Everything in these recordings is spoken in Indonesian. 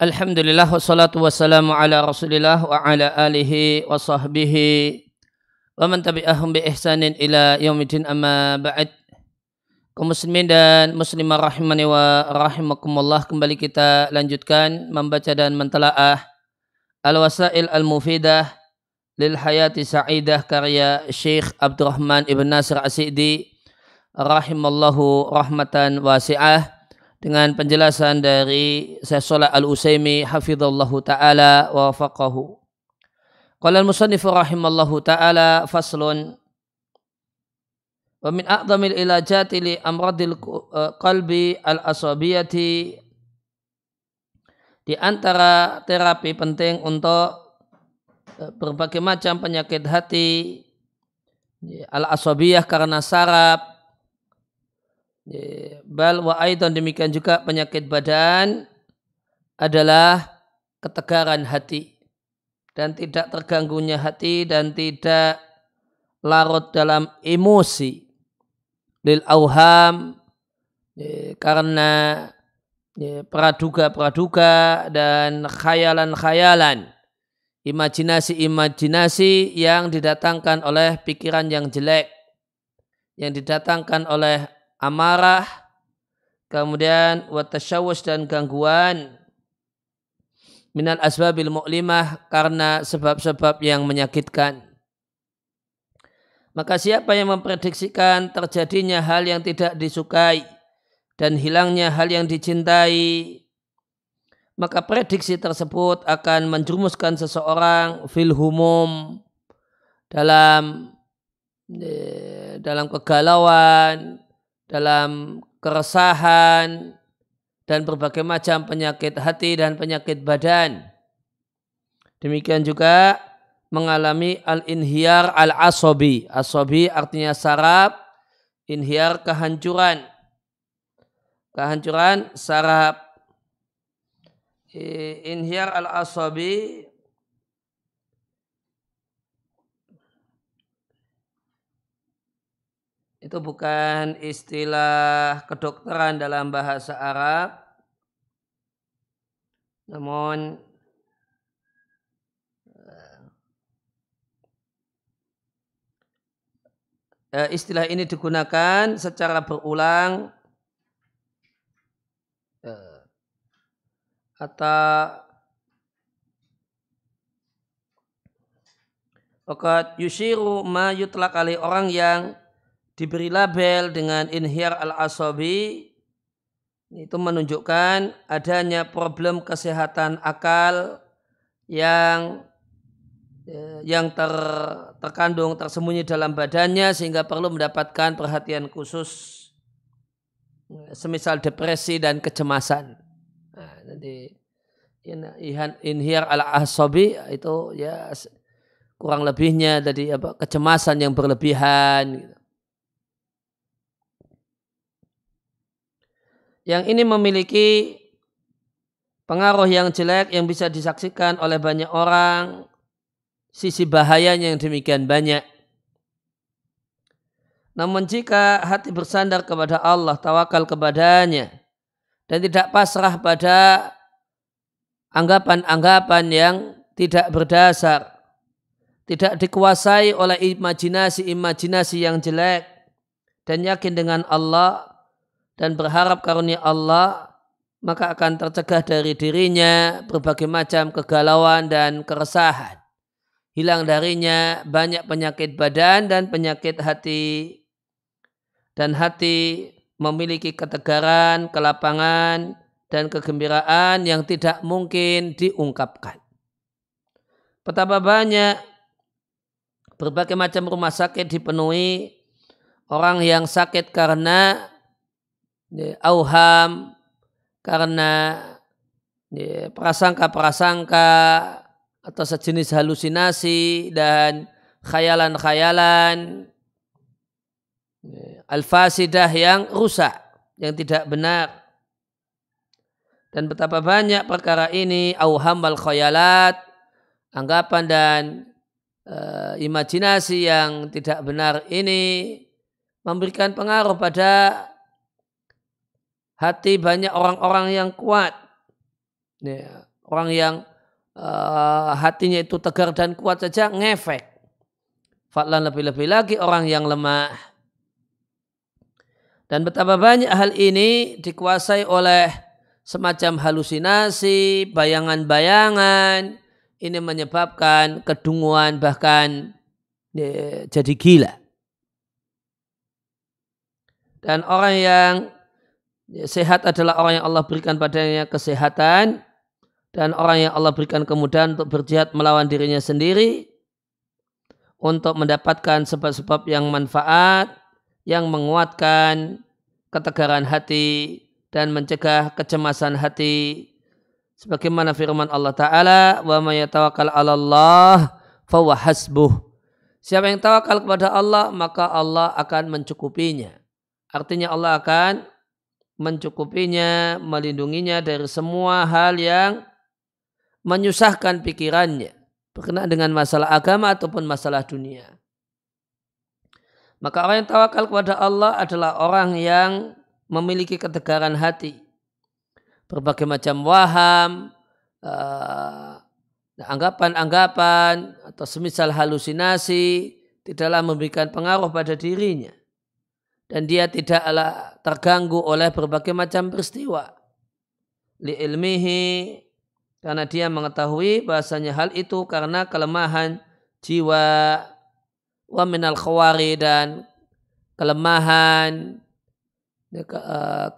Alhamdulillah wassalatu wassalamu ala Rasulillah wa ala alihi wa sahbihi wa man tabi'ahum bi ihsanin ila yaumidin amma ba'd. Kaum muslimin dan muslimah rahimani wa rahimakumullah, kembali kita lanjutkan membaca dan mentelaah Al-Wasail Al-Mufidah lil Hayati Sa'idah karya Syekh Abdurrahman Ibn Nasir As-Sa'di rahimallahu rahmatan wasi'ah, dengan penjelasan dari Syekh Shalih Al-Utsaimin hafizallahu taala wa wafaqahu. Qala al-musannif rahimallahu taala faslun wa min a'dhamil ilajati li amradil qalbi al-asabiyati, di antara terapi penting untuk berbagai macam penyakit hati al-asabiyah karena saraf, bal wa aidan demikian juga penyakit badan, adalah ketegaran hati dan tidak terganggunya hati dan tidak larut dalam emosi, lil auham, karena praduga-praduga dan khayalan-khayalan, imajinasi-imajinasi yang didatangkan oleh pikiran yang jelek, yang didatangkan oleh amarah, kemudian watasyawus dan gangguan, minal asbabil mu'limah, karena sebab-sebab yang menyakitkan. Maka siapa yang memprediksikan terjadinya hal yang tidak disukai dan hilangnya hal yang dicintai, maka prediksi tersebut akan menjerumuskan seseorang fil humum, dalam kegalauan, dalam keresahan, dan berbagai macam penyakit hati dan penyakit badan. Demikian juga mengalami al-inhiyar al-asabi. Asabi artinya saraf, inhiyar kehancuran. Kehancuran saraf. Inhiyar al-asabi itu bukan istilah kedokteran dalam bahasa Arab, namun istilah ini digunakan secara berulang atau waqad yushiru ma yutlaq alai, orang yang diberi label dengan inhiyar al-asabi itu menunjukkan adanya problem kesehatan akal yang terkandung, tersembunyi dalam badannya, sehingga perlu mendapatkan perhatian khusus, semisal depresi dan kecemasan. Nah, nanti inhiyar al-asabi itu ya kurang lebihnya dari kecemasan yang berlebihan gitu. Yang ini memiliki pengaruh yang jelek yang bisa disaksikan oleh banyak orang, sisi bahayanya yang demikian banyak. Namun jika hati bersandar kepada Allah, tawakal kepadanya, dan tidak pasrah pada anggapan-anggapan yang tidak berdasar, tidak dikuasai oleh imajinasi-imajinasi yang jelek, dan yakin dengan Allah dan berharap karunia Allah, maka akan tercegah dari dirinya berbagai macam kegalauan dan keresahan. Hilang darinya banyak penyakit badan dan penyakit hati. Dan hati memiliki ketegaran, kelapangan, dan kegembiraan yang tidak mungkin diungkapkan. Betapa banyak berbagai macam rumah sakit dipenuhi orang yang sakit karena auham, karena prasangka-prasangka atau sejenis halusinasi dan khayalan-khayalan al-fasidah yang rusak, yang tidak benar. Dan betapa banyak perkara ini, auham wal khayalat, anggapan dan imajinasi yang tidak benar ini memberikan pengaruh pada hati banyak orang-orang yang kuat. Orang yang hatinya itu tegar dan kuat saja ngefek. Fadlan lebih-lebih lagi orang yang lemah. Dan betapa banyak hal ini dikuasai oleh semacam halusinasi, bayangan-bayangan. Ini menyebabkan kedunguan bahkan jadi gila. Dan orang yang sehat adalah orang yang Allah berikan padanya kesehatan. Dan orang yang Allah berikan kemudahan untuk berjihad melawan dirinya sendiri. Untuk mendapatkan sebab-sebab yang manfaat, yang menguatkan ketegaran hati dan mencegah kecemasan hati. Sebagaimana firman Allah Ta'ala, wa may yatawakkal 'alallah fahuwa hasbuh. Siapa yang tawakal kepada Allah, maka Allah akan mencukupinya. Artinya Allah akan mencukupinya, melindunginya dari semua hal yang menyusahkan pikirannya berkenaan dengan masalah agama ataupun masalah dunia. Maka orang yang tawakal kepada Allah adalah orang yang memiliki ketegaran hati. Berbagai macam waham, anggapan-anggapan atau semisal halusinasi tidaklah memberikan pengaruh pada dirinya. Dan dia tidaklah terganggu oleh berbagai macam peristiwa. Li ilmihi, karena dia mengetahui bahasanya hal itu karena kelemahan jiwa, wa minal khawari, dan kelemahan,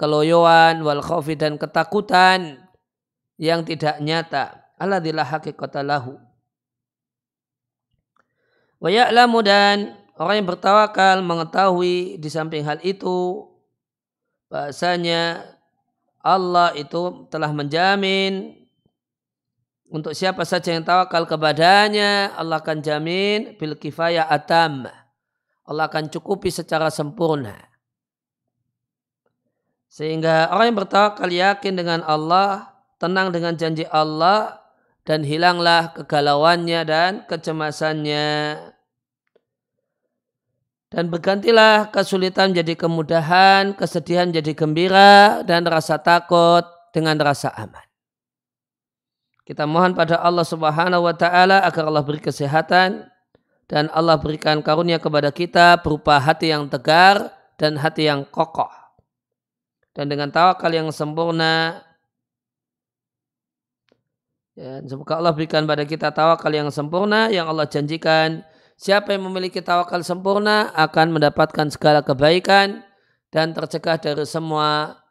keloyoan, wal khawfi, dan ketakutan yang tidak nyata. Alladzi la haqiqata lahu. Wa ya'lamu, dan orang yang bertawakal mengetahui di samping hal itu bahasanya Allah itu telah menjamin untuk siapa saja yang tawakal kepadanya, Allah akan jamin bil kifayah atam. Allah akan cukupi secara sempurna. Sehingga orang yang bertawakal yakin dengan Allah, tenang dengan janji Allah, dan hilanglah kegalauannya dan kecemasannya. Dan bergantilah kesulitan menjadi kemudahan, kesedihan menjadi gembira, dan rasa takut dengan rasa aman. Kita mohon pada Allah Subhanahu wa Ta'ala agar Allah beri kesehatan dan Allah berikan karunia kepada kita berupa hati yang tegar dan hati yang kokoh. Dan dengan tawakal yang sempurna, ya, semoga Allah berikan pada kita tawakal yang sempurna yang Allah janjikan. Siapa yang memiliki tawakal sempurna akan mendapatkan segala kebaikan dan tercegah dari semua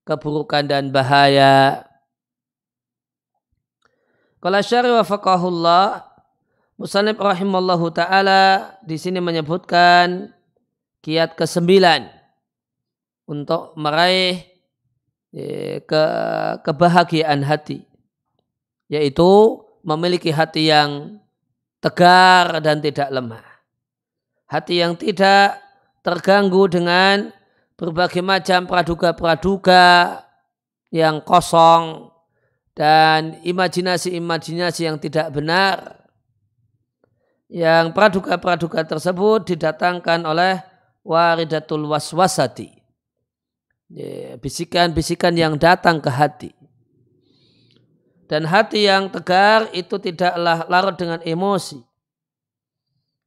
keburukan dan bahaya. Qala syari wa faqahullah, Musannif rahimallahu ta'ala di sini menyebutkan kiat ke-9 untuk meraih kebahagiaan hati, yaitu memiliki hati yang tegar dan tidak lemah. Hati yang tidak terganggu dengan berbagai macam praduga-praduga yang kosong dan imajinasi-imajinasi yang tidak benar, yang praduga-praduga tersebut didatangkan oleh waridatul waswasati, bisikan-bisikan yang datang ke hati. Dan hati yang tegar itu tidaklah larut dengan emosi,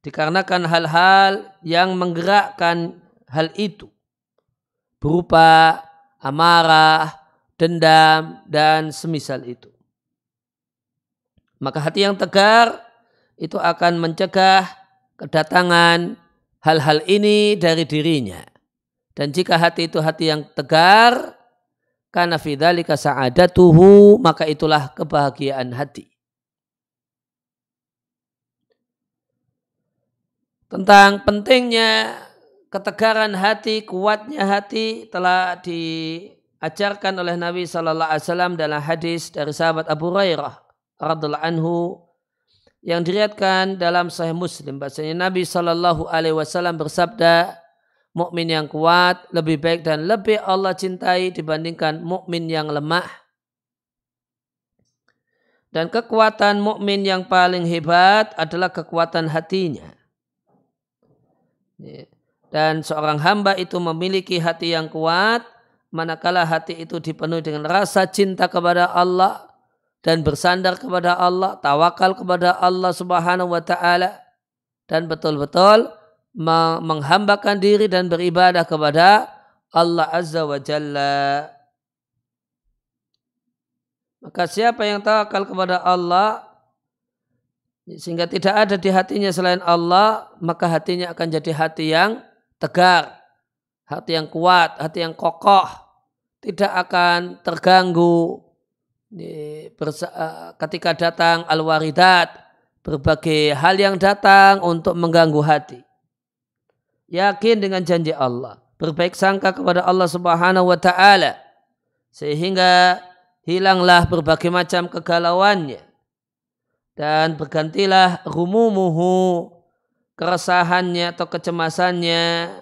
dikarenakan hal-hal yang menggerakkan hal itu berupa amarah, dendam, dan semisal itu. Maka hati yang tegar itu akan mencegah kedatangan hal-hal ini dari dirinya. Dan jika hati itu hati yang tegar, kana fi dzalika sa'adatuhu, maka itulah kebahagiaan hati. Tentang pentingnya ketegaran hati, kuatnya hati telah diajarkan oleh Nabi SAW dalam hadis dari sahabat Abu Hurairah radhiallahu anhu yang diriwayatkan dalam Sahih Muslim. Bahasanya Nabi SAW bersabda, mukmin yang kuat lebih baik dan lebih Allah cintai dibandingkan mukmin yang lemah. Dan kekuatan mukmin yang paling hebat adalah kekuatan hatinya. Dan seorang hamba itu memiliki hati yang kuat manakala hati itu dipenuhi dengan rasa cinta kepada Allah dan bersandar kepada Allah, tawakal kepada Allah Subhanahu wa taala dan betul-betul menghambakan diri dan beribadah kepada Allah Azza wa Jalla. Maka siapa yang tawakal kepada Allah sehingga tidak ada di hatinya selain Allah, maka hatinya akan jadi hati yang tegar, hati yang kuat, hati yang kokoh, tidak akan terganggu ketika datang al-waridat, berbagai hal yang datang untuk mengganggu hati. Yakin dengan janji Allah, berbaik sangka kepada Allah Subhanahu wa taala sehingga hilanglah berbagai macam kegalauannya dan bergantilah rumumuhu, keresahannya atau kecemasannya,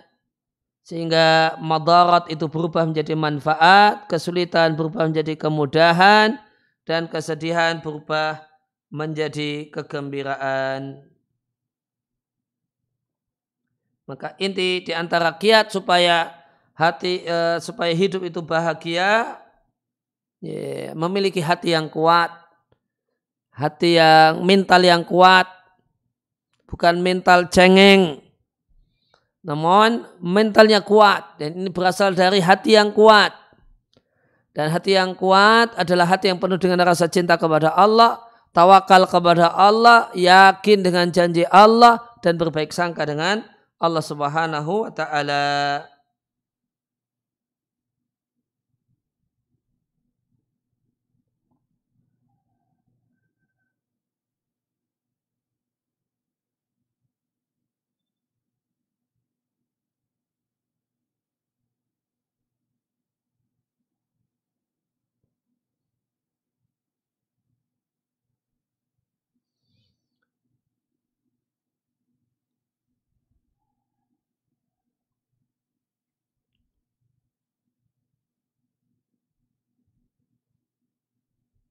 sehingga madarat itu berubah menjadi manfaat, kesulitan berubah menjadi kemudahan, dan kesedihan berubah menjadi kegembiraan. Maka inti di antara kiat supaya supaya hidup itu bahagia, memiliki hati yang kuat, hati yang mental yang kuat, bukan mental cengeng, namun mentalnya kuat, dan ini berasal dari hati yang kuat. Dan hati yang kuat adalah hati yang penuh dengan rasa cinta kepada Allah, tawakal kepada Allah, yakin dengan janji Allah, dan berbaik sangka dengan Allah Subhanahu wa taala.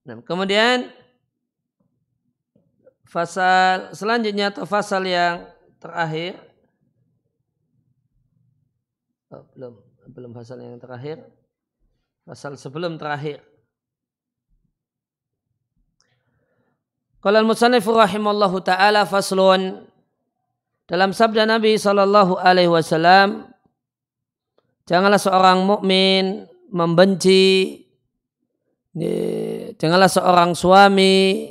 Nah, kemudian fasal selanjutnya atau fasal yang terakhir, belum fasal yang terakhir, fasal sebelum terakhir. Qala al-musannif rahimallahu taala faslun, dalam sabda Nabi sallallahu alaihi wasallam, janganlah seorang mukmin membenci, janganlah seorang suami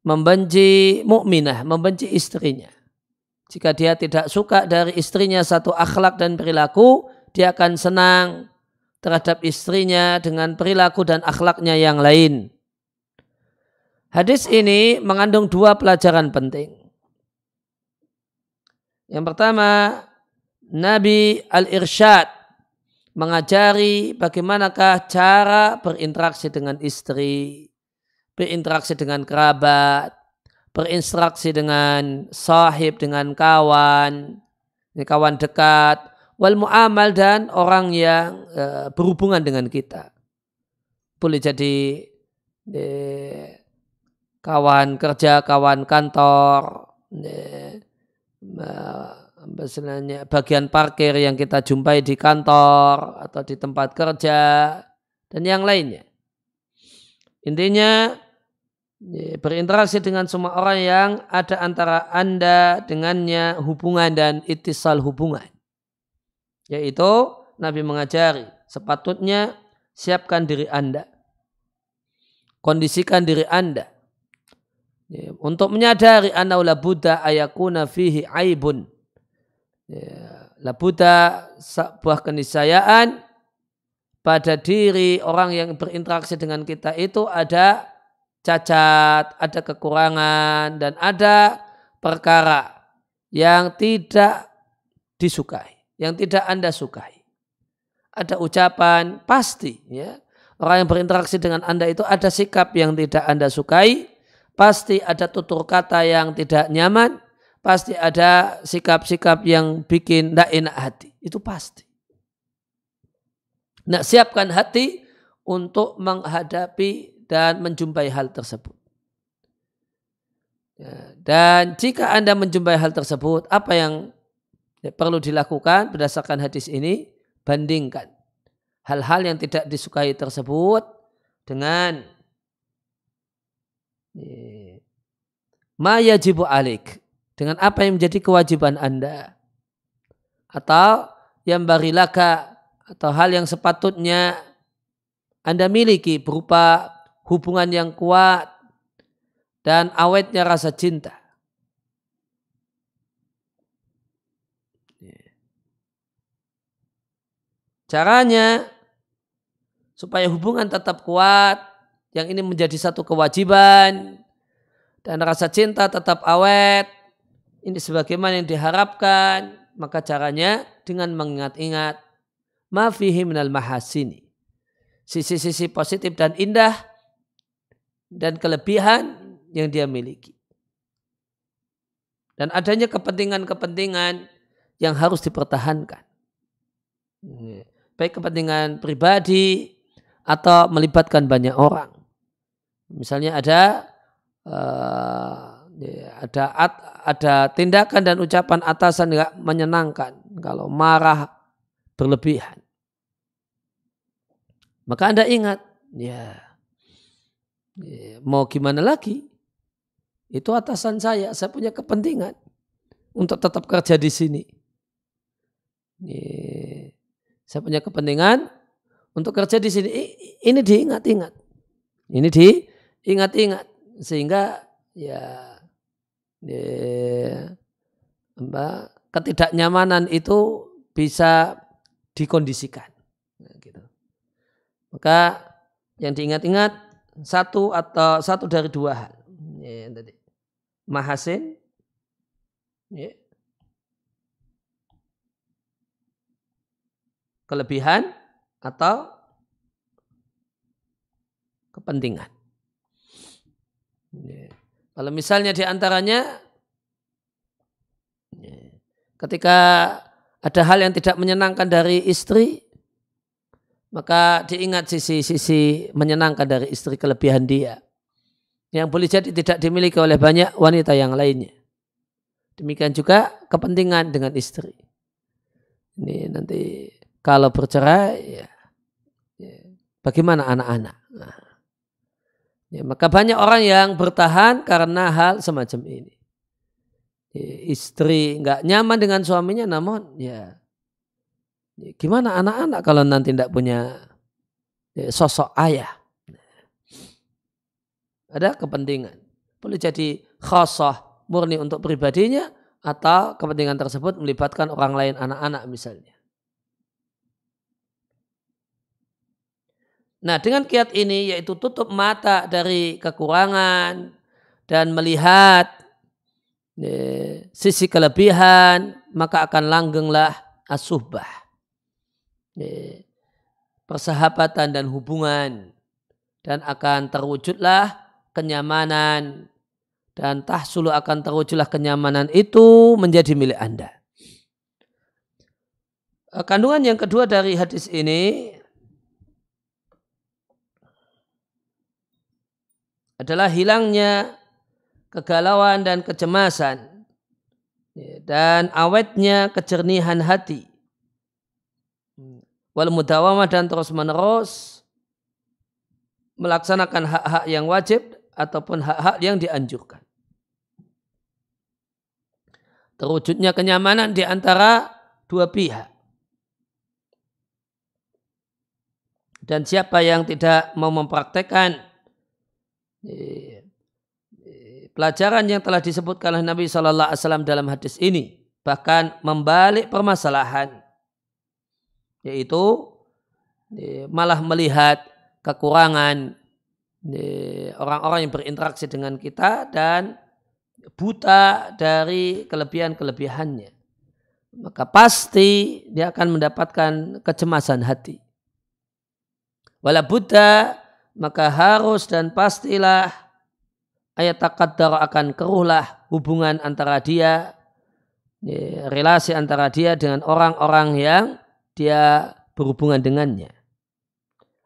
membenci mukminah, membenci istrinya. Jika dia tidak suka dari istrinya satu akhlak dan perilaku, dia akan senang terhadap istrinya dengan perilaku dan akhlaknya yang lain. Hadis ini mengandung dua pelajaran penting. Yang pertama, Nabi al-irsyad, mengajari bagaimanakah cara berinteraksi dengan istri, berinteraksi dengan kerabat, berinteraksi dengan sahib, dengan kawan, kawan dekat, wal mu'amal, dan orang yang berhubungan dengan kita. Boleh jadi kawan kerja, kawan kantor, misalnya bagian parkir yang kita jumpai di kantor atau di tempat kerja, dan yang lainnya. Intinya berinteraksi dengan semua orang yang ada antara Anda dengannya hubungan dan ittisal hubungan. Yaitu Nabi mengajari sepatutnya siapkan diri Anda, kondisikan diri Anda untuk menyadari annahu labudda ayakuna fihi aibun. Labudda, sebuah keniscayaan pada diri orang yang berinteraksi dengan kita itu ada cacat, ada kekurangan, dan ada perkara yang tidak disukai, yang tidak Anda sukai. Ada ucapan pasti, ya, orang yang berinteraksi dengan Anda itu ada sikap yang tidak Anda sukai, pasti ada tutur kata yang tidak nyaman, pasti ada sikap-sikap yang bikin tidak enak hati. Itu pasti. Nah, siapkan hati untuk menghadapi dan menjumpai hal tersebut. Dan jika Anda menjumpai hal tersebut, apa yang perlu dilakukan berdasarkan hadis ini? Bandingkan hal-hal yang tidak disukai tersebut dengan Ma yajibu alik, dengan apa yang menjadi kewajiban Anda, atau yang barilaka, atau hal yang sepatutnya Anda miliki berupa hubungan yang kuat dan awetnya rasa cinta. Caranya supaya hubungan tetap kuat, yang ini menjadi satu kewajiban, dan rasa cinta tetap awet, ini sebagaimana yang diharapkan, maka caranya dengan mengingat-ingat ma fihi minal mahasini, sisi-sisi positif dan indah dan kelebihan yang dia miliki. Dan adanya kepentingan-kepentingan yang harus dipertahankan. Baik kepentingan pribadi atau melibatkan banyak orang. Misalnya ada tindakan dan ucapan atasan yang menyenangkan kalau marah berlebihan. Maka Anda ingat, mau gimana lagi? Itu atasan saya punya kepentingan untuk tetap kerja di sini. Saya punya kepentingan untuk kerja di sini. Ini diingat-ingat. Ini diingat-ingat sehingga ketidaknyamanan itu bisa dikondisikan. Gitu. Maka yang diingat-ingat satu dari dua hal. Tadi mahasin, kelebihan atau kepentingan. Kalau misalnya diantaranya ketika ada hal yang tidak menyenangkan dari istri, maka diingat sisi-sisi menyenangkan dari istri, kelebihan dia, yang boleh jadi tidak dimiliki oleh banyak wanita yang lainnya. Demikian juga kepentingan dengan istri. Ini nanti kalau bercerai, bagaimana anak-anak? Maka banyak orang yang bertahan karena hal semacam ini. Istri nggak nyaman dengan suaminya, namun gimana anak-anak kalau nanti tidak punya sosok ayah? Ada kepentingan. Boleh jadi khasah murni untuk pribadinya, atau kepentingan tersebut melibatkan orang lain, anak-anak misalnya. Nah, dengan kiat ini, yaitu tutup mata dari kekurangan dan melihat sisi kelebihan, maka akan langgenglah as-suhbah, persahabatan dan hubungan, dan akan terwujudlah kenyamanan, dan tahsulu akan terwujudlah kenyamanan itu menjadi milik Anda. Kandungan yang kedua dari hadis ini adalah hilangnya kegalauan dan kecemasan dan awetnya kejernihan hati, wal mudawamah, dan terus menerus melaksanakan hak-hak yang wajib ataupun hak-hak yang dianjurkan. Terwujudnya kenyamanan di antara dua pihak. Dan siapa yang tidak mau mempraktekkan pelajaran yang telah disebutkan oleh Nabi SAW dalam hadis ini, bahkan membalik permasalahan, yaitu malah melihat kekurangan orang-orang yang berinteraksi dengan kita dan buta dari kelebihan-kelebihannya, maka pasti dia akan mendapatkan kecemasan hati. Wala buddha, maka harus dan pastilah ayat taqaddar akan keruhlah hubungan antara dia, relasi antara dia dengan orang-orang yang dia berhubungan dengannya.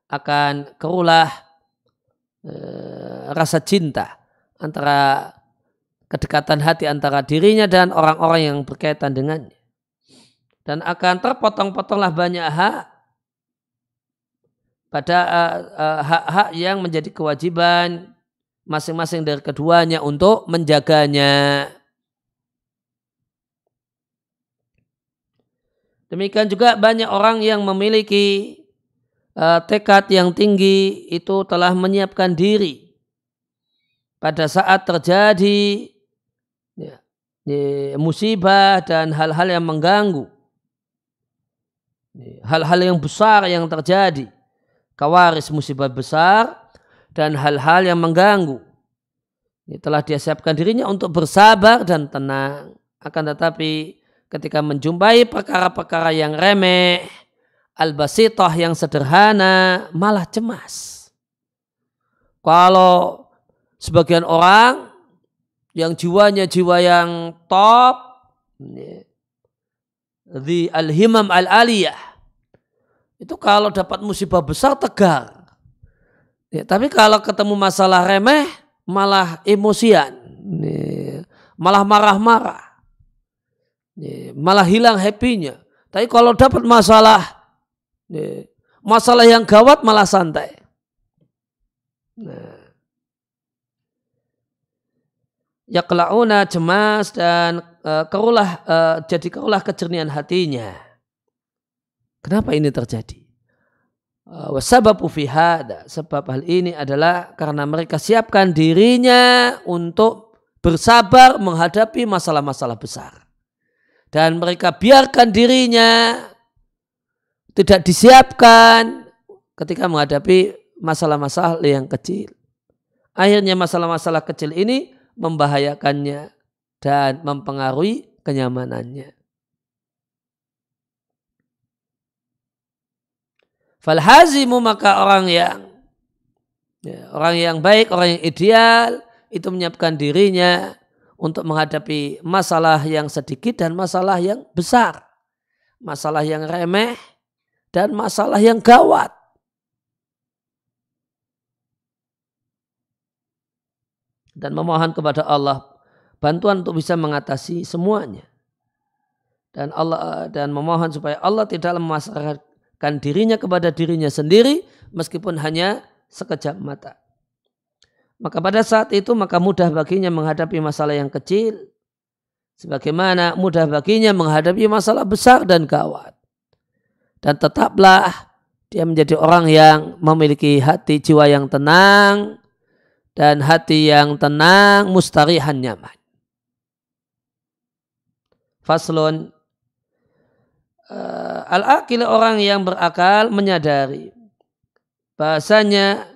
Akan keruhlah rasa cinta antara kedekatan hati antara dirinya dan orang-orang yang berkaitan dengannya. Dan akan terpotong-potonglah banyak hak pada hak-hak yang menjadi kewajiban masing-masing dari keduanya untuk menjaganya. Demikian juga banyak orang yang memiliki tekad yang tinggi, itu telah menyiapkan diri pada saat terjadi musibah dan hal-hal yang mengganggu, hal-hal yang besar yang terjadi, kawaris musibah besar dan hal-hal yang mengganggu. Telah dia siapkan dirinya untuk bersabar dan tenang. Akan tetapi ketika menjumpai perkara-perkara yang remeh, al-basitah yang sederhana, malah cemas. Kalau sebagian orang yang jiwanya jiwa yang top, di al-himam al-aliyah, itu kalau dapat musibah besar tegar. Tapi kalau ketemu masalah remeh malah emosian, malah marah-marah, malah hilang happy-nya. Tapi kalau dapat masalah yang gawat malah santai. Yaqla'una, cemas dan jadi kerulah kejernihan hatinya. Kenapa ini terjadi? Wasababu fi hada, sebab hal ini adalah karena mereka siapkan dirinya untuk bersabar menghadapi masalah-masalah besar. Dan mereka biarkan dirinya tidak disiapkan ketika menghadapi masalah-masalah yang kecil. Akhirnya masalah-masalah kecil ini membahayakannya dan mempengaruhi kenyamanannya. Falhazimu, maka orang yang baik, orang yang ideal itu menyiapkan dirinya untuk menghadapi masalah yang sedikit dan masalah yang besar, masalah yang remeh dan masalah yang gawat. Dan memohon kepada Allah bantuan untuk bisa mengatasi semuanya. Dan memohon supaya Allah tidak memasrahkan dirinya kepada dirinya sendiri meskipun hanya sekejap mata. Maka pada saat itu maka mudah baginya menghadapi masalah yang kecil sebagaimana mudah baginya menghadapi masalah besar dan gawat. Dan tetaplah dia menjadi orang yang memiliki hati jiwa yang tenang dan hati yang tenang, mustarihan, nyaman. Faslun, al-aqil, orang yang berakal menyadari bahasanya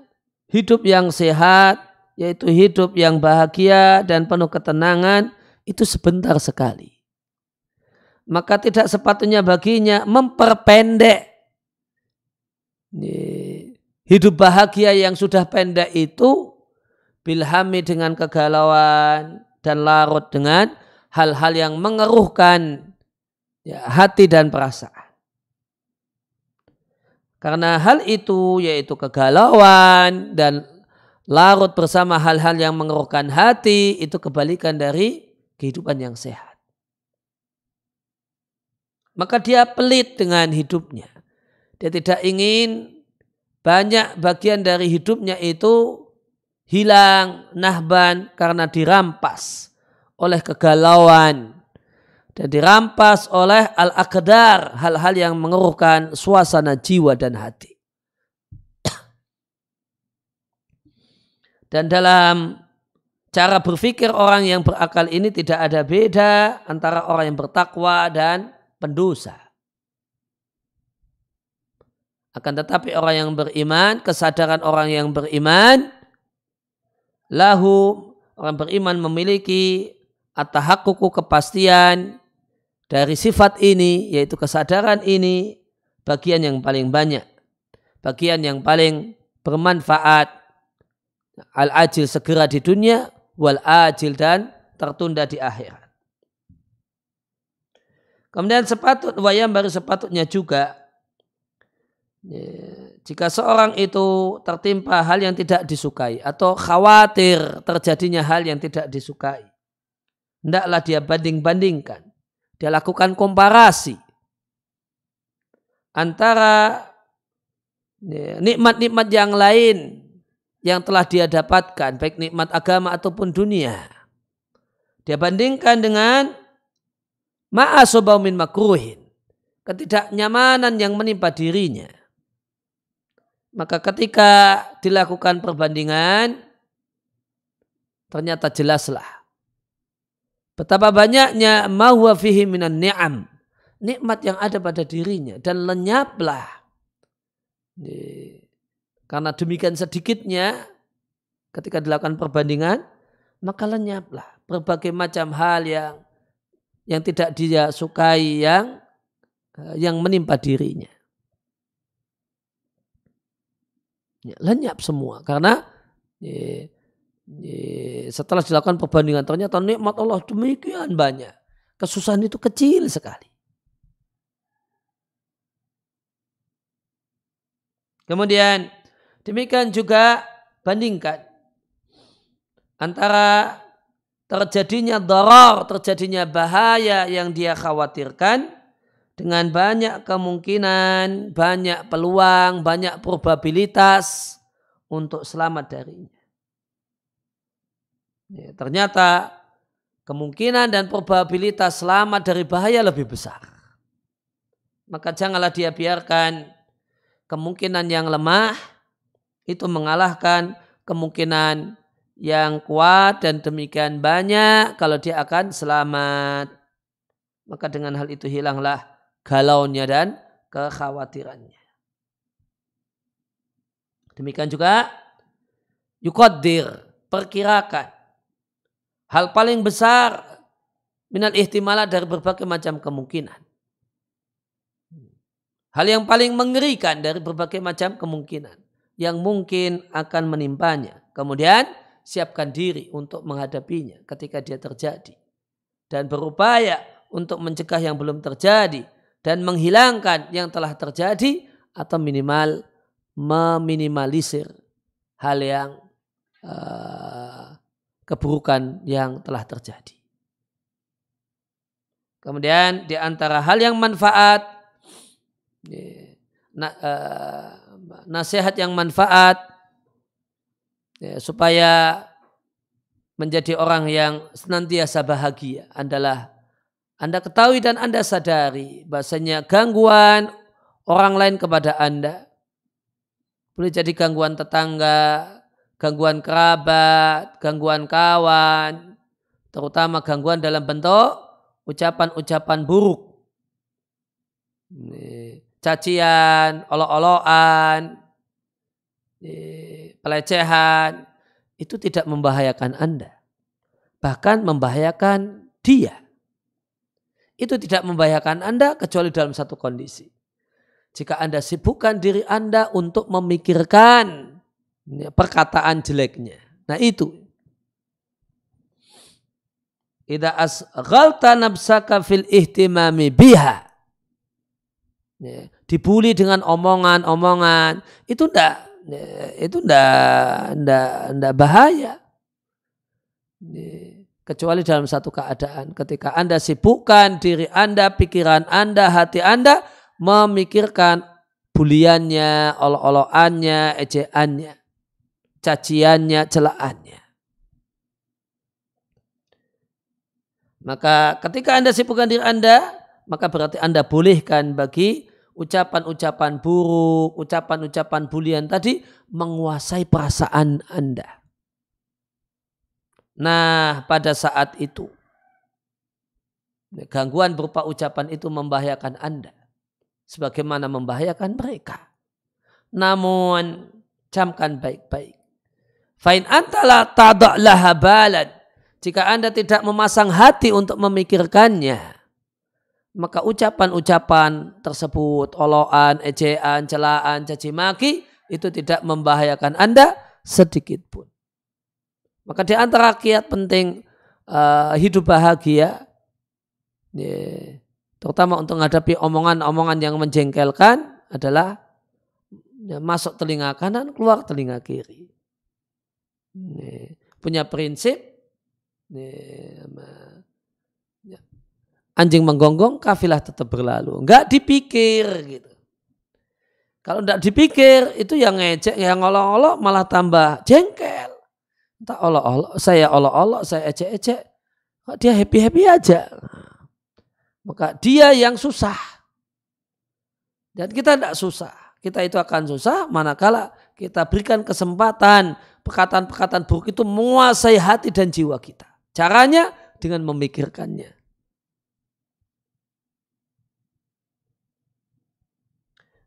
hidup yang sehat, yaitu hidup yang bahagia dan penuh ketenangan, itu sebentar sekali. Maka tidak sepatutnya baginya memperpendek hidup bahagia yang sudah pendek itu bilhami dengan kegalauan dan larut dengan hal-hal yang mengeruhkan hati dan perasaan. Karena hal itu yaitu kegalauan dan larut bersama hal-hal yang mengeruhkan hati itu kebalikan dari kehidupan yang sehat. Maka dia pelit dengan hidupnya. Dia tidak ingin banyak bagian dari hidupnya itu hilang, nahban, karena dirampas oleh kegalauan dan dirampas oleh al-aqdar, hal-hal yang mengeruhkan suasana jiwa dan hati. Dan dalam cara berpikir orang yang berakal ini tidak ada beda antara orang yang bertakwa dan pendosa. Akan tetapi orang yang beriman, kesadaran orang yang beriman, orang beriman memiliki at-tahaqququ, kepastian dari sifat ini, yaitu kesadaran ini, bagian yang paling banyak, bagian yang paling bermanfaat, al-ajil segera di dunia, wal ajil dan tertunda di akhirat. Kemudian sepatutnya juga jika seorang itu tertimpa hal yang tidak disukai atau khawatir terjadinya hal yang tidak disukai, hendaklah dia banding-bandingkan, dia lakukan komparasi antara nikmat-nikmat yang lain yang telah dia dapatkan, baik nikmat agama ataupun dunia, dia bandingkan dengan ma'asabau min makruhin, ketidaknyamanan yang menimpa dirinya. Maka ketika dilakukan perbandingan, ternyata jelaslah betapa banyaknya ma huwa fihi minan ni'am, nikmat yang ada pada dirinya, dan lenyaplah karena demikian sedikitnya ketika dilakukan perbandingan, maka lenyaplah berbagai macam hal yang tidak dia sukai yang menimpa dirinya. Lenyap semua karena setelah dilakukan perbandingan ternyata nikmat Allah demikian banyak, kesusahan itu kecil sekali. Kemudian demikian juga bandingkan antara terjadinya darar, terjadinya bahaya yang dia khawatirkan dengan banyak kemungkinan, banyak peluang, banyak probabilitas untuk selamat darinya. Ternyata kemungkinan dan probabilitas selamat dari bahaya lebih besar. Maka janganlah dia biarkan kemungkinan yang lemah itu mengalahkan kemungkinan yang kuat, dan demikian banyak kalau dia akan selamat. Maka dengan hal itu hilanglah galaunya dan kekhawatirannya. Demikian juga yuqaddir, perkirakan hal paling besar minal ihtimalat, dari berbagai macam kemungkinan. Hal yang paling mengerikan dari berbagai macam kemungkinan yang mungkin akan menimpanya. Kemudian siapkan diri untuk menghadapinya ketika dia terjadi, dan berupaya untuk mencegah yang belum terjadi dan menghilangkan yang telah terjadi, atau minimal meminimalisir hal yang keburukan yang telah terjadi. Kemudian di antara hal yang manfaat, nasihat yang manfaat supaya menjadi orang yang senantiasa bahagia adalah Anda ketahui dan Anda sadari bahasanya gangguan orang lain kepada Anda, boleh jadi gangguan tetangga, gangguan kerabat, gangguan kawan, terutama gangguan dalam bentuk ucapan-ucapan buruk, cacian, olok-olokan, pelecehan, itu tidak membahayakan Anda, bahkan membahayakan dia. Itu tidak membahayakan Anda kecuali dalam satu kondisi. Jika Anda sibukkan diri Anda untuk memikirkan perkataan jeleknya. Nah itu. Idza asghalta nafsaka fil ihtimami biha. Dibuli dengan omongan-omongan, itu enggak bahaya. Kecuali dalam satu keadaan ketika Anda sibukkan diri Anda, pikiran Anda, hati Anda memikirkan buliannya, olok-olokannya, ejeannya, caciannya, celaannya. Maka ketika Anda sibukkan diri Anda, maka berarti Anda bolehkan bagi ucapan-ucapan buruk, ucapan-ucapan bulian tadi menguasai perasaan Anda. Nah, pada saat itu gangguan berupa ucapan itu membahayakan Anda sebagaimana membahayakan mereka. Namun camkan baik-baik. Fa in anta la tada'laha balan, jika Anda tidak memasang hati untuk memikirkannya, maka ucapan-ucapan tersebut, olokan, ejaan, celaan, caci maki, itu tidak membahayakan Anda sedikit pun. Maka di antara kiat penting hidup bahagia, terutama untuk menghadapi omongan-omongan yang menjengkelkan, adalah masuk telinga kanan, keluar telinga kiri. Punya prinsip, anjing menggonggong, kafilah tetap berlalu. Enggak dipikir gitu. Kalau tidak dipikir, itu yang ngejek, yang olok-olok malah tambah jengkel. Entah olok-olok, saya ejek-ejek. Kok dia happy-happy aja. Maka dia yang susah. Dan kita tidak susah. Kita itu akan susah manakala kita berikan kesempatan perkataan-perkataan buruk itu menguasai hati dan jiwa kita. Caranya dengan memikirkannya.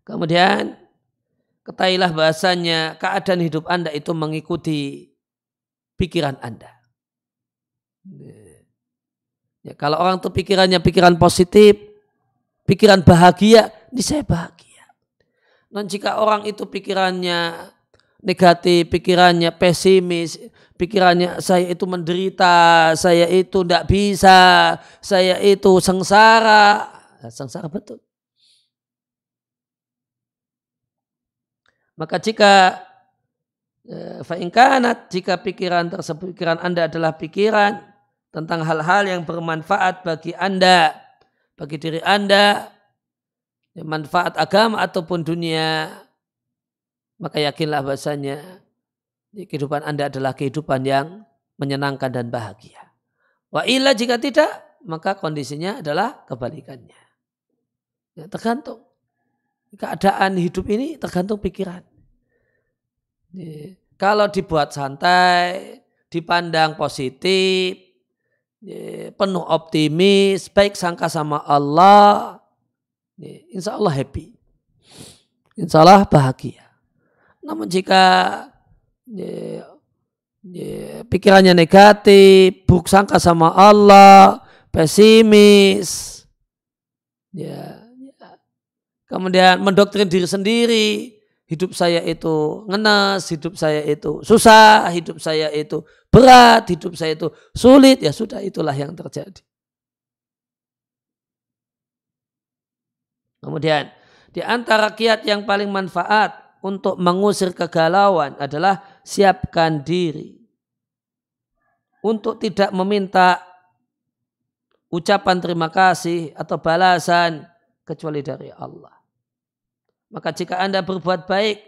Kemudian ketahuilah bahasanya keadaan hidup Anda itu mengikuti pikiran Anda. Ya, kalau orang itu pikirannya pikiran positif, pikiran bahagia, ini saya bahagia. Dan jika orang itu pikirannya negatif, pikirannya pesimis, pikirannya saya itu menderita, saya itu tidak bisa, saya itu sengsara. Sengsara betul. Maka jika fa'inkanat, jika pikiran tersebut, pikiran Anda adalah pikiran tentang hal-hal yang bermanfaat bagi Anda, bagi diri Anda, manfaat agama ataupun dunia, maka yakinlah bahasanya kehidupan Anda adalah kehidupan yang menyenangkan dan bahagia. Wa illa jika tidak, maka kondisinya adalah kebalikannya. Ya, tergantung. Keadaan hidup ini tergantung pikiran. Kalau dibuat santai, dipandang positif, penuh optimis, baik sangka sama Allah, insya Allah happy, insya Allah bahagia. Namun jika pikirannya negatif, buruk sangka sama Allah, pesimis, kemudian mendoktrin diri sendiri, hidup saya itu ngenes, hidup saya itu susah, hidup saya itu berat, hidup saya itu sulit, ya sudah, itulah yang terjadi. Kemudian di antara kiat yang paling manfaat untuk mengusir kegalauan adalah siapkan diri untuk tidak meminta ucapan terima kasih atau balasan kecuali dari Allah. Maka jika Anda berbuat baik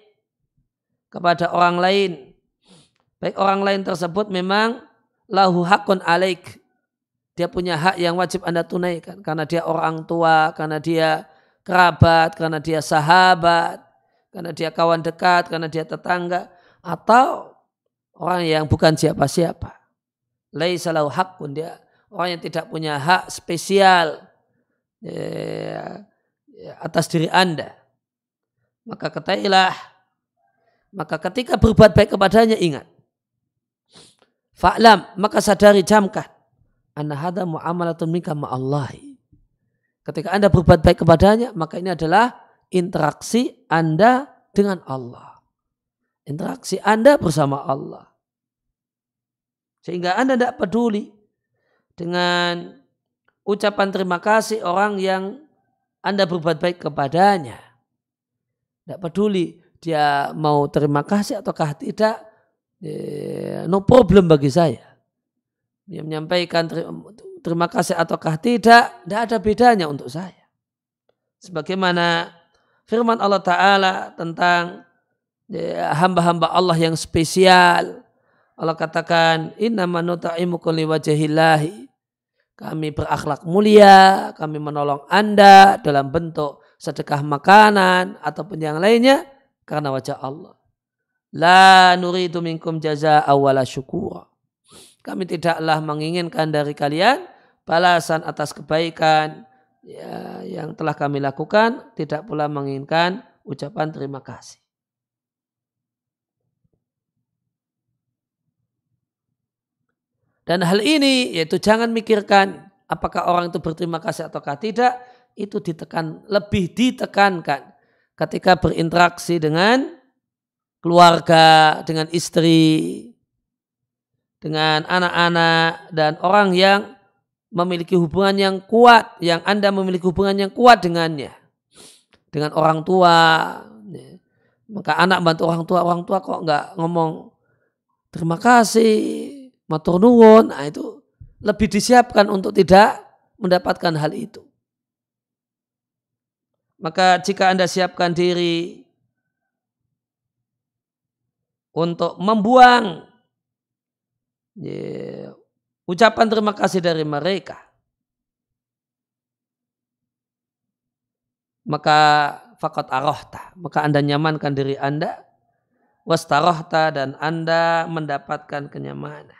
kepada orang lain, baik orang lain tersebut memang lahu hakun alaik, dia punya hak yang wajib Anda tunaikan karena dia orang tua, karena dia kerabat, karena dia sahabat, karena dia kawan dekat, karena dia tetangga, atau orang yang bukan siapa-siapa. Laisa lahu hakun, dia orang yang tidak punya hak spesial atas diri Anda. Maka ketahuilah, maka ketika berbuat baik kepadanya ingat. Fa'lam, maka sadari, camkan. Anna hadha mu'amalatun minka ma'allahi. Ketika Anda berbuat baik kepadanya, maka ini adalah interaksi Anda dengan Allah. Interaksi Anda bersama Allah. Sehingga Anda tidak peduli dengan ucapan terima kasih orang yang Anda berbuat baik kepadanya. Tidak peduli dia mau terima kasih ataukah tidak, no problem bagi saya. Dia menyampaikan terima kasih ataukah tidak ada bedanya untuk saya. Sebagaimana firman Allah Ta'ala tentang hamba-hamba Allah yang spesial. Allah katakan, innama nut'imukum liwajhillahi. Kami berakhlak mulia, kami menolong Anda dalam bentuk sedekah makanan ataupun yang lainnya karena wajah Allah. La nuridu minkum jazaa'a wala syukura. Kami tidaklah menginginkan dari kalian balasan atas kebaikan yang telah kami lakukan, tidak pula menginginkan ucapan terima kasih. Dan hal ini yaitu jangan mikirkan apakah orang itu berterima kasih ataukah tidak, itu lebih ditekankan ketika berinteraksi dengan keluarga, dengan istri, dengan anak-anak dan orang yang memiliki hubungan yang kuat, yang Anda memiliki hubungan yang kuat dengannya, dengan orang tua. Maka anak bantu orang tua kok nggak ngomong terima kasih, matur nuwun, nah itu lebih disiapkan untuk tidak mendapatkan hal itu. Maka jika Anda siapkan diri untuk membuang ucapan terima kasih dari mereka, maka faqad arohta, maka Anda nyamankan diri Anda, wastarohta, dan Anda mendapatkan kenyamanan.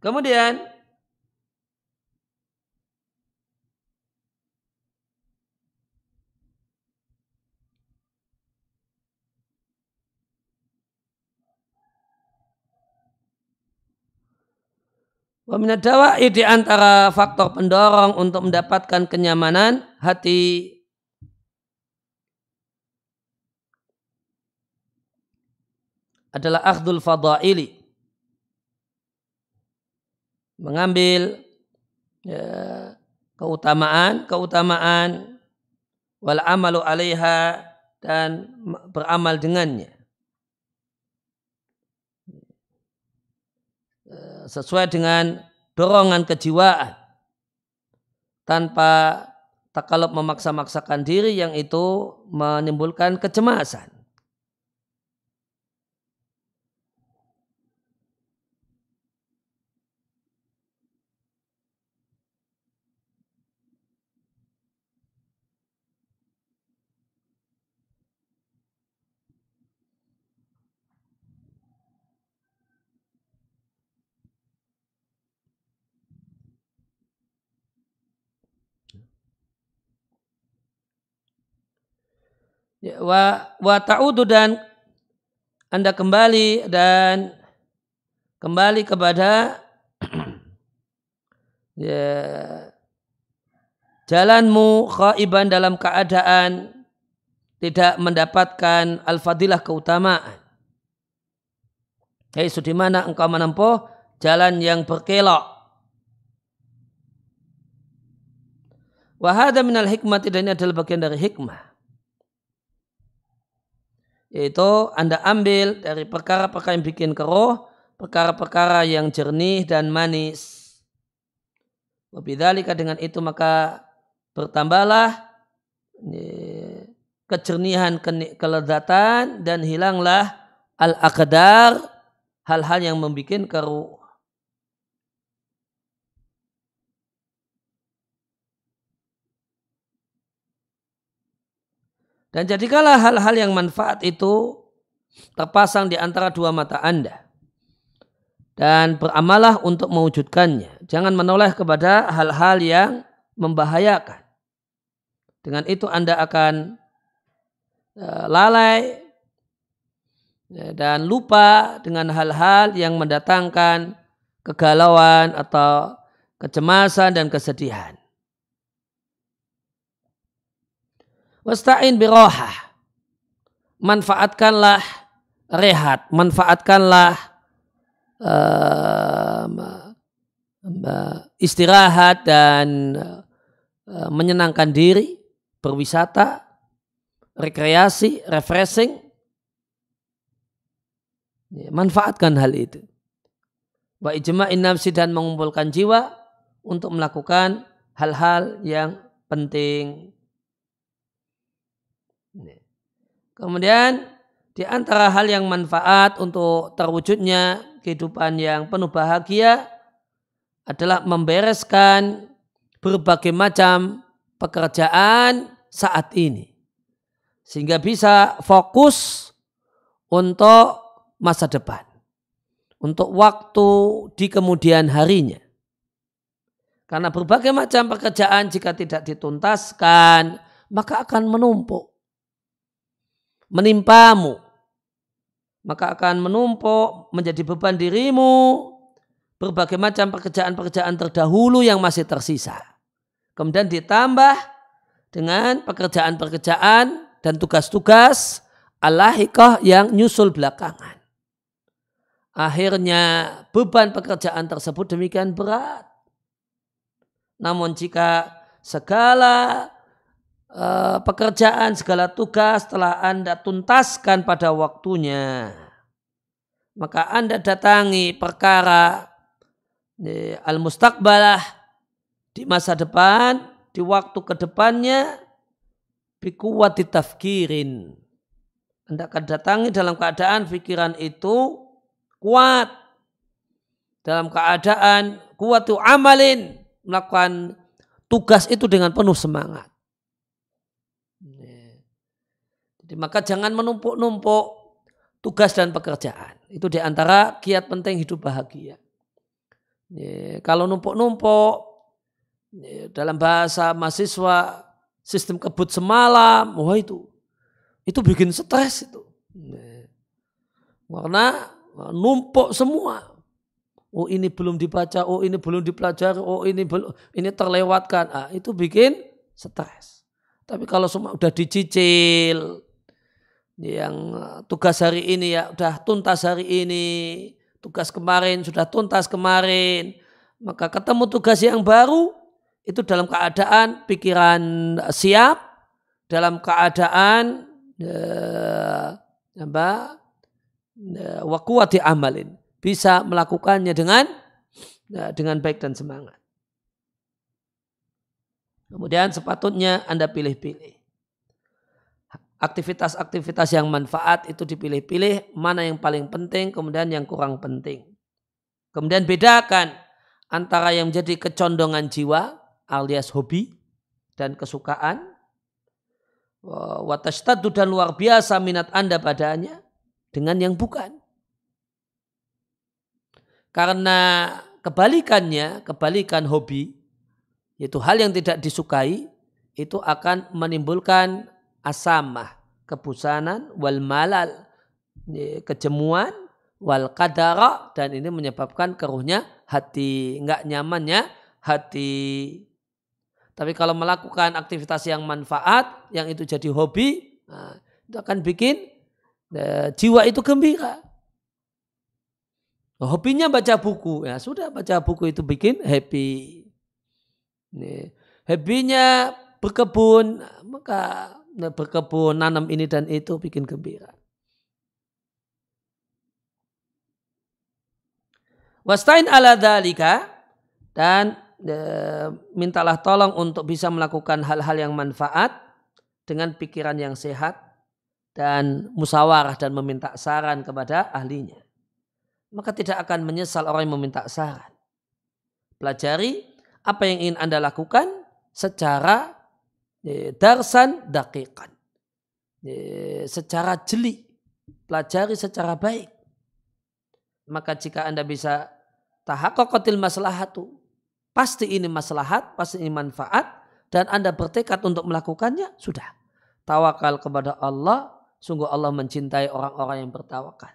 Kemudian wa minad dawa'i, di antara faktor pendorong untuk mendapatkan kenyamanan hati, adalah akhdul fadaili, mengambil keutamaan wal amalu alaiha, dan beramal dengannya sesuai dengan dorongan kejiwaan tanpa takalub memaksa-maksakan diri yang itu menimbulkan kecemasan. Wa ta'udu, dan Anda kembali kepada jalanmu khaiban, dalam keadaan tidak mendapatkan al-fadilah, keutamaan. Di mana engkau menempuh jalan yang berkelok. Wa hadza minal hikmati, dan ini adalah bagian dari hikmah, yaitu Anda ambil dari perkara-perkara yang bikin keruh, perkara-perkara yang jernih dan manis. Wa bidzalika, dengan itu maka bertambahlah kejernihan, kelezatan, dan hilanglah al-aqdar, hal-hal yang membuat keruh. Dan jadikanlah hal-hal yang manfaat itu terpasang di antara dua mata Anda, dan beramalah untuk mewujudkannya. Jangan menoleh kepada hal-hal yang membahayakan. Dengan itu Anda akan lalai dan lupa dengan hal-hal yang mendatangkan kegalauan atau kecemasan dan kesedihan. Wasta'in birohah, manfaatkanlah rehat, manfaatkanlah istirahat dan menyenangkan diri, berwisata, rekreasi, refreshing. Manfaatkan hal itu. Wa ijma'in nafsi, dan mengumpulkan jiwa untuk melakukan hal-hal yang penting. Kemudian di antara hal yang manfaat untuk terwujudnya kehidupan yang penuh bahagia adalah membereskan berbagai macam pekerjaan saat ini, sehingga bisa fokus untuk masa depan, untuk waktu di kemudian harinya. Karena berbagai macam pekerjaan jika tidak dituntaskan, maka akan menumpuk, menimpamu, maka akan menumpuk menjadi beban dirimu berbagai macam pekerjaan-pekerjaan terdahulu yang masih tersisa. Kemudian ditambah dengan pekerjaan-pekerjaan dan tugas-tugas al-lahiqah yang nyusul belakangan. Akhirnya beban pekerjaan tersebut demikian berat. Namun jika segala pekerjaan, segala tugas telah Anda tuntaskan pada waktunya, maka Anda datangi perkara al-mustaqbalah di masa depan, di waktu kedepannya, biquwwati tafkirin. Anda akan datangi dalam keadaan pikiran itu kuat, dalam keadaan kuwatu amalin, melakukan tugas itu dengan penuh semangat. Jadi maka jangan menumpuk-numpuk tugas dan pekerjaan. Itu diantara kiat penting hidup bahagia. Kalau numpuk-numpuk, dalam bahasa mahasiswa, sistem kebut semalam, wah itu bikin stres itu. Karena numpuk semua. Oh ini belum dibaca, oh ini belum dipelajari, oh ini terlewatkan. Itu bikin stres. Tapi kalau semua udah dicicil, yang tugas hari ini ya udah tuntas hari ini, tugas kemarin sudah tuntas kemarin, maka ketemu tugas yang baru itu dalam keadaan pikiran siap, dalam keadaan wa quwwati amalin, bisa melakukannya dengan baik dan semangat. Kemudian sepatutnya Anda pilih-pilih aktivitas-aktivitas yang manfaat, itu dipilih-pilih mana yang paling penting, kemudian yang kurang penting. Kemudian bedakan antara yang menjadi kecondongan jiwa alias hobi dan kesukaan, watashtaddu dan luar biasa minat Anda padanya, dengan yang bukan. Karena kebalikan hobi, yaitu hal yang tidak disukai, itu akan menimbulkan asamah, kebosanan, wal malal, kejemuan, wal qadara, dan ini menyebabkan keruhnya hati, enggak nyamannya hati. Tapi kalau melakukan aktivitas yang manfaat, yang itu jadi hobi, itu akan bikin jiwa itu gembira. Hobinya baca buku, ya sudah, baca buku itu bikin happy. Happy-nya berkebun, maka berkebun, nanam ini dan itu bikin gembira. Wasta'in ala dzalika, dan mintalah tolong untuk bisa melakukan hal-hal yang manfaat dengan pikiran yang sehat dan musyawarah dan meminta saran kepada ahlinya. Maka tidak akan menyesal orang yang meminta saran. Pelajari apa yang ingin Anda lakukan secara darsan daqiqan, secara jeli, pelajari secara baik. Maka jika Anda bisa tahaqqaqatil maslahatu, pasti ini maslahat, pasti ini manfaat, dan Anda bertekad untuk melakukannya, sudah. Tawakal kepada Allah, sungguh Allah mencintai orang-orang yang bertawakal.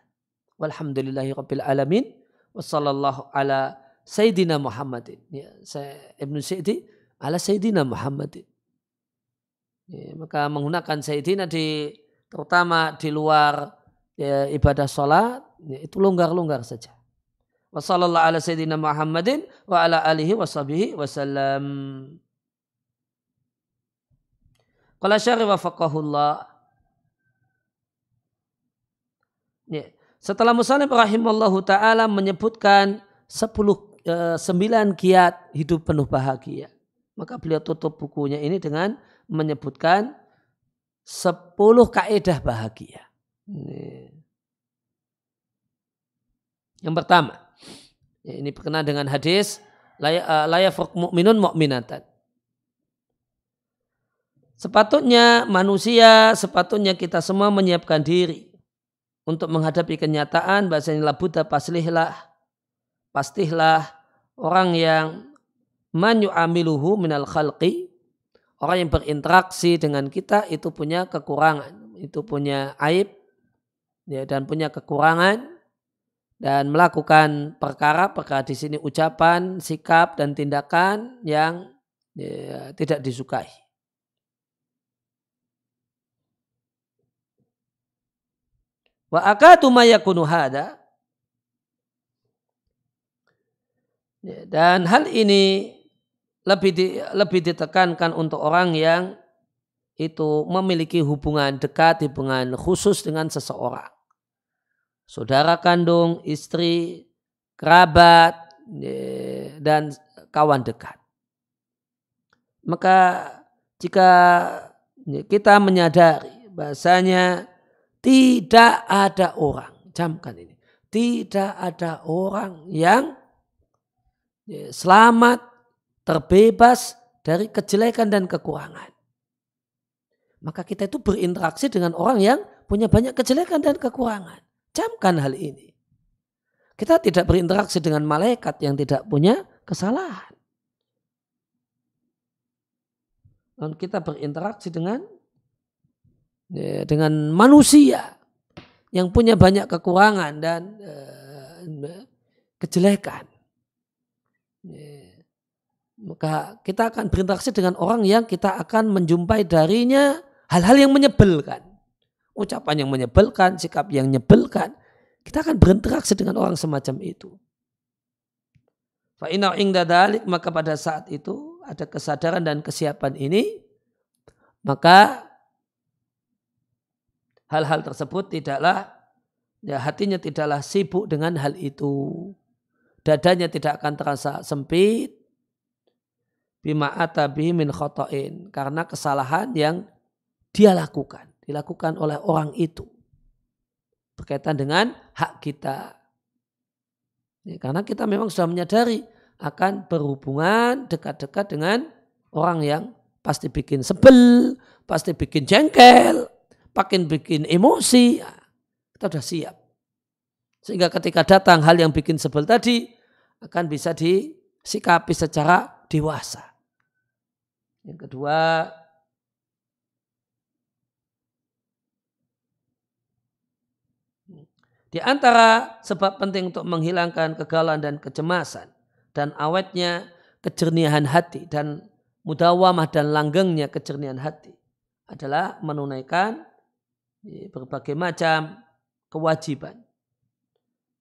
Walhamdulillahi rabbil alamin, wassallallahu ala sayyidina Muhammadin. Ya, saya Ibnu Sa'di ala sayyidina Muhammadin. Ya, maka menggunakan sayyidina terutama di luar ibadah sholat, ya, itu longgar-longgar saja. Wassallallahu ala sayyidina Muhammadin wa ala alihi washabihi wasallam. Qala syarih wafaqahullah. Ya, setelah musannif rahimallahu ta'ala menyebutkan 9 kiat hidup penuh bahagia, maka beliau tutup bukunya ini dengan menyebutkan 10 kaidah bahagia. Yang pertama, ini berkenaan dengan hadis la yafruq mu'minun mu'minatan. Sepatutnya kita semua menyiapkan diri untuk menghadapi kenyataan bahasanya la budda, pastilah orang yang man yu'amiluhu minal khalqi, orang yang berinteraksi dengan kita itu punya kekurangan, itu punya aib, ya, dan punya kekurangan, dan melakukan perkara di sini ucapan, sikap, dan tindakan yang tidak disukai. Wa akadu ma yakunu hada, dan hal ini lebih ditekankan untuk orang yang itu memiliki hubungan dekat, hubungan khusus dengan seseorang. saudara kandung, istri, kerabat, dan kawan dekat. Maka jika kita menyadari bahasanya tidak ada orang, camkan ini, tidak ada orang yang selamat, terbebas dari kejelekan dan kekurangan. Maka kita itu berinteraksi dengan orang yang punya banyak kejelekan dan kekurangan. Camkan hal ini. Kita tidak berinteraksi dengan malaikat yang tidak punya kesalahan. Dan kita berinteraksi dengan manusia yang punya banyak kekurangan dan kejelekan. Maka kita akan berinteraksi dengan orang yang kita akan menjumpai darinya hal-hal yang menyebalkan. Ucapan yang menyebalkan, sikap yang menyebalkan. Kita akan berinteraksi dengan orang semacam itu. Fa'inau ingda dalik, maka pada saat itu ada kesadaran dan kesiapan ini, maka hal-hal tersebut tidaklah, hatinya tidaklah sibuk dengan hal itu. Dadanya tidak akan terasa sempit, bima atabihi min khotoin, karena kesalahan yang dia lakukan, dilakukan oleh orang itu berkaitan dengan hak kita. Karena kita memang sudah menyadari akan berhubungan dekat-dekat dengan orang yang pasti bikin sebel, pasti bikin jengkel, bikin emosi. Kita sudah siap. Sehingga ketika datang hal yang bikin sebel tadi akan bisa disikapi secara dewasa. Yang kedua, di antara sebab penting untuk menghilangkan kegalauan dan kecemasan dan awetnya kejernihan hati dan mudawamah dan langgengnya kejernihan hati adalah menunaikan berbagai macam kewajiban.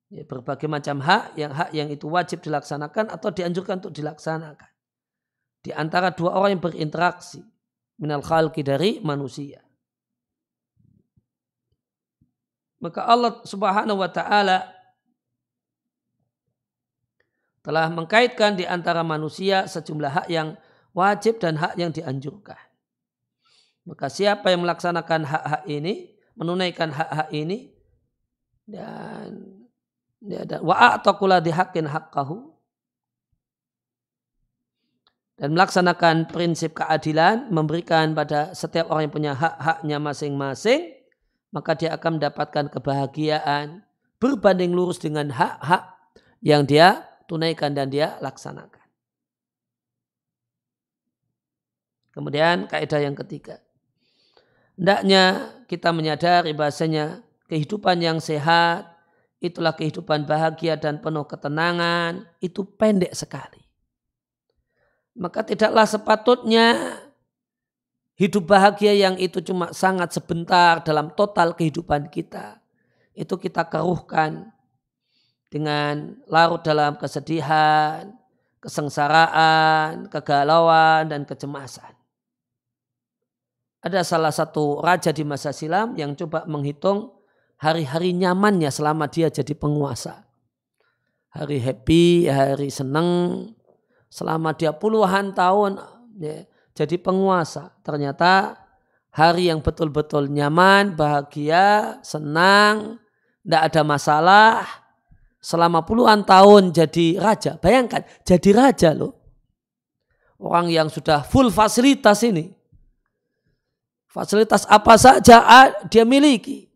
Berbagai macam hak yang itu wajib dilaksanakan atau dianjurkan untuk dilaksanakan. Di antara dua orang yang berinteraksi minal khalqi dari manusia. Maka Allah Subhanahu wa ta'ala telah mengkaitkan di antara manusia sejumlah hak yang wajib dan hak yang dianjurkan. Maka siapa yang melaksanakan hak-hak ini, menunaikan hak-hak ini, dan wa'a'taqula dihaqqin haqqahu, dan melaksanakan prinsip keadilan, memberikan pada setiap orang yang punya hak-haknya masing-masing, maka dia akan mendapatkan kebahagiaan berbanding lurus dengan hak-hak yang dia tunaikan dan dia laksanakan. Kemudian kaidah yang ketiga. Hendaknya kita menyadari bahasanya kehidupan yang sehat, itulah kehidupan bahagia dan penuh ketenangan, itu pendek sekali. Maka tidaklah sepatutnya hidup bahagia yang itu cuma sangat sebentar dalam total kehidupan kita. Itu kita keruhkan dengan larut dalam kesedihan, kesengsaraan, kegalauan, dan kecemasan. Ada salah satu raja di masa silam yang coba menghitung hari-hari nyamannya selama dia jadi penguasa. Hari happy, hari senang, selama dia puluhan tahun jadi penguasa. Ternyata hari yang betul-betul nyaman, bahagia, senang, tidak ada masalah. Selama puluhan tahun jadi raja. Bayangkan, jadi raja loh. Orang yang sudah full fasilitas ini. Fasilitas apa saja dia miliki.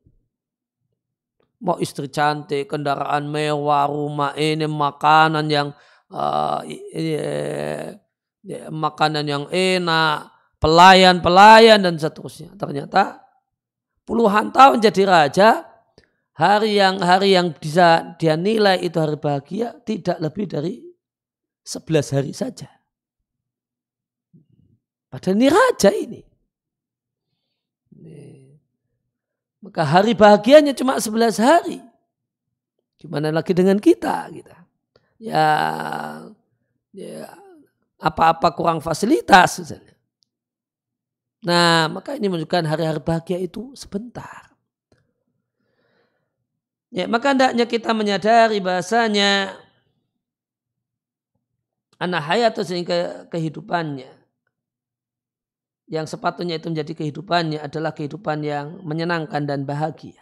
Mau istri cantik, kendaraan mewah, rumah ini, makanan yang makanan yang enak, pelayan dan seterusnya. Ternyata puluhan tahun jadi raja, hari yang bisa dia nilai itu hari bahagia tidak lebih dari 11 hari saja. Padahal ini raja ini. Maka hari bahagianya cuma 11 hari. Gimana lagi dengan kita? Ya apa-apa kurang fasilitas. Nah, maka ini menunjukkan hari-hari bahagia itu sebentar. Ya, maka hendaknya kita menyadari bahasanya anak hayat sehingga kehidupannya yang sepatutnya itu menjadi kehidupannya adalah kehidupan yang menyenangkan dan bahagia.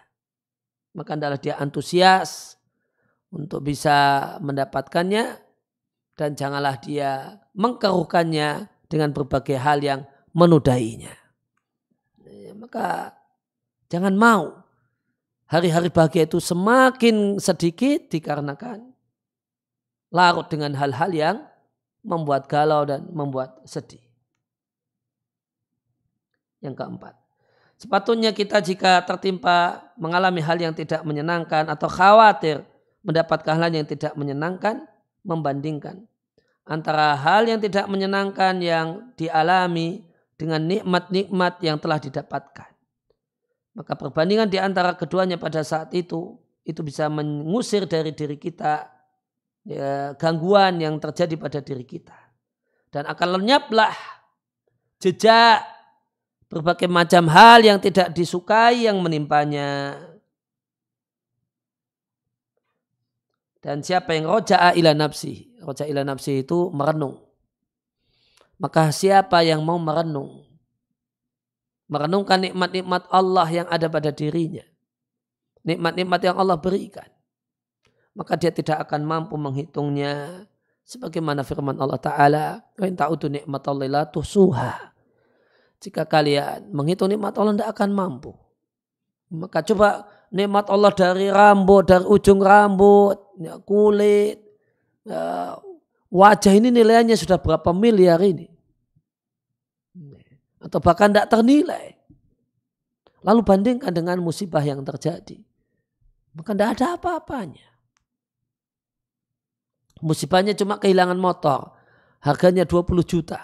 Maka adalah dia antusias untuk bisa mendapatkannya dan janganlah dia mengkeruhkannya dengan berbagai hal yang menodainya. Ya, maka jangan mau hari-hari bahagia itu semakin sedikit dikarenakan larut dengan hal-hal yang membuat galau dan membuat sedih. Yang keempat, sepatutnya kita jika tertimpa mengalami hal yang tidak menyenangkan atau khawatir mendapatkan hal yang tidak menyenangkan, membandingkan antara hal yang tidak menyenangkan yang dialami dengan nikmat-nikmat yang telah didapatkan. Maka perbandingan di antara keduanya pada saat itu bisa mengusir dari diri kita ya, gangguan yang terjadi pada diri kita. Dan akan lenyaplah jejak berbagai macam hal yang tidak disukai yang menimpanya. Dan siapa yang roja'a ila nafsi. Roja'a ila nafsi itu merenung. Maka siapa yang mau merenung. Merenungkan nikmat-nikmat Allah yang ada pada dirinya. Nikmat-nikmat yang Allah berikan. Maka dia tidak akan mampu menghitungnya. Sebagaimana firman Allah Ta'ala. Wa in ta'udu nikmatallahi la tuhsuha. Jika kalian menghitung nikmat Allah tidak akan mampu. Maka coba nikmat Allah dari rambut, dari ujung rambut, kulit, wajah ini nilainya sudah berapa miliar ini. Atau bahkan tidak ternilai. Lalu bandingkan dengan musibah yang terjadi. Maka tidak ada apa-apanya. Musibahnya cuma kehilangan motor. Harganya 20 juta.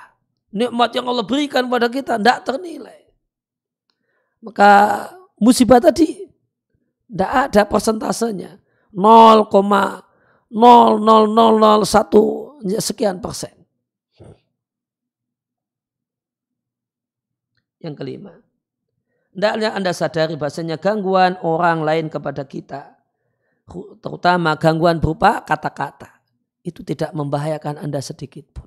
Nikmat yang Allah berikan pada kita tidak ternilai. Maka musibah tadi tidak ada persentasenya. 0,00001 sekian persen. Yang kelima, hendaknya Anda sadari bahasanya gangguan orang lain kepada kita, terutama gangguan berupa kata-kata, itu tidak membahayakan Anda sedikit pun.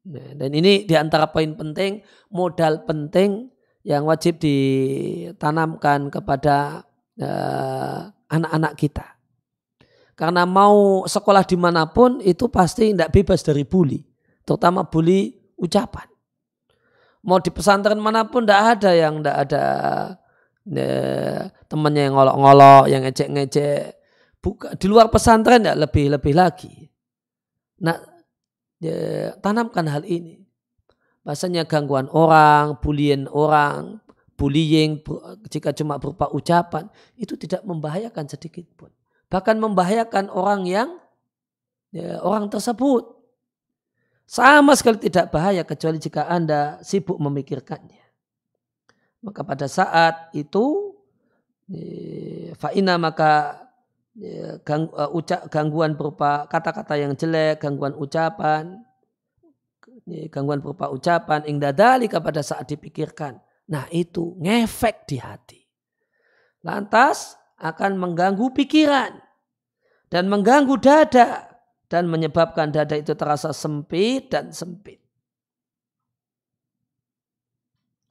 Nah, dan ini diantara poin penting, modal penting yang wajib ditanamkan kepada anak-anak kita. Karena mau sekolah dimanapun itu pasti tidak bebas dari bully, terutama bully ucapan. Mau di pesantren manapun tidak ada yang tidak ada temannya yang ngolok-ngolok, yang ngecek-ngecek. Di luar pesantren ya lebih lagi. Nah, tanamkan hal ini. Bahasanya gangguan orang, bullying jika cuma berupa ucapan itu tidak membahayakan sedikit pun. Bahkan membahayakan orang orang tersebut. Sama sekali tidak bahaya kecuali jika Anda sibuk memikirkannya. Maka pada saat itu fa'ina maka gangguan berupa kata-kata yang jelek, gangguan berupa ucapan ingdadali pada saat dipikirkan. Nah itu ngefek di hati. Lantas akan mengganggu pikiran dan mengganggu dada. Dan menyebabkan dada itu terasa sempit dan sempit.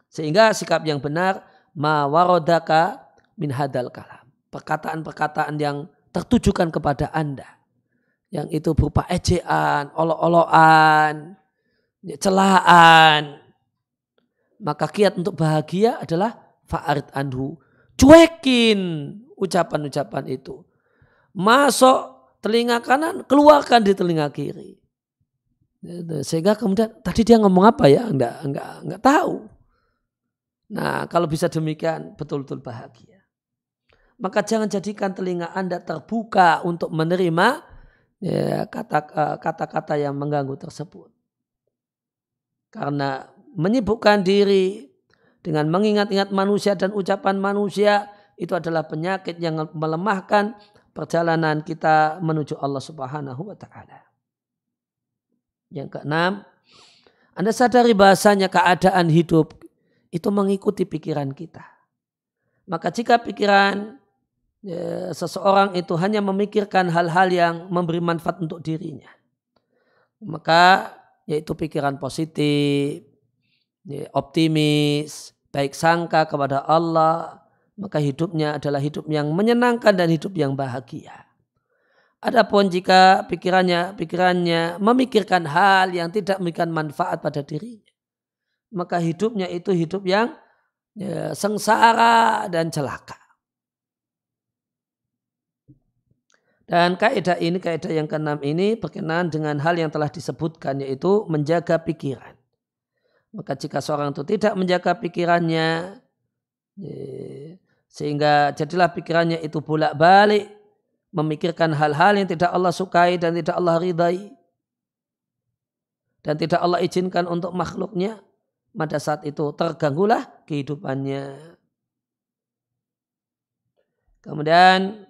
Sehingga sikap yang benar ma warodaka min hadal kalam. Perkataan-perkataan yang tertujukan kepada Anda. Yang itu berupa ejaan, olok-olokan, celaan. Maka kiat untuk bahagia adalah fa'arid anhu. Cuekin ucapan-ucapan itu. Masuk telinga kanan, keluarkan di telinga kiri. Sehingga kemudian tadi dia ngomong apa ya? Enggak tahu. Nah, kalau bisa demikian betul-betul bahagia. Maka jangan jadikan telinga Anda terbuka untuk menerima kata-kata yang mengganggu tersebut. Karena menyibukkan diri dengan mengingat-ingat manusia dan ucapan manusia itu adalah penyakit yang melemahkan perjalanan kita menuju Allah Subhanahu wa Ta'ala. Yang keenam, Anda sadari bahasanya keadaan hidup itu mengikuti pikiran kita. Maka jika pikiran seseorang itu hanya memikirkan hal-hal yang memberi manfaat untuk dirinya, maka yaitu pikiran positif, optimis, baik sangka kepada Allah, maka hidupnya adalah hidup yang menyenangkan dan hidup yang bahagia. Adapun jika pikirannya memikirkan hal yang tidak memberikan manfaat pada dirinya, maka hidupnya itu hidup yang sengsara dan celaka. Dan kaidah yang keenam ini berkenaan dengan hal yang telah disebutkan, yaitu menjaga pikiran. Maka jika seorang itu tidak menjaga pikirannya, sehingga jadilah pikirannya itu bolak-balik memikirkan hal-hal yang tidak Allah sukai dan tidak Allah ridai dan tidak Allah izinkan untuk makhluknya, pada saat itu terganggulah kehidupannya. Kemudian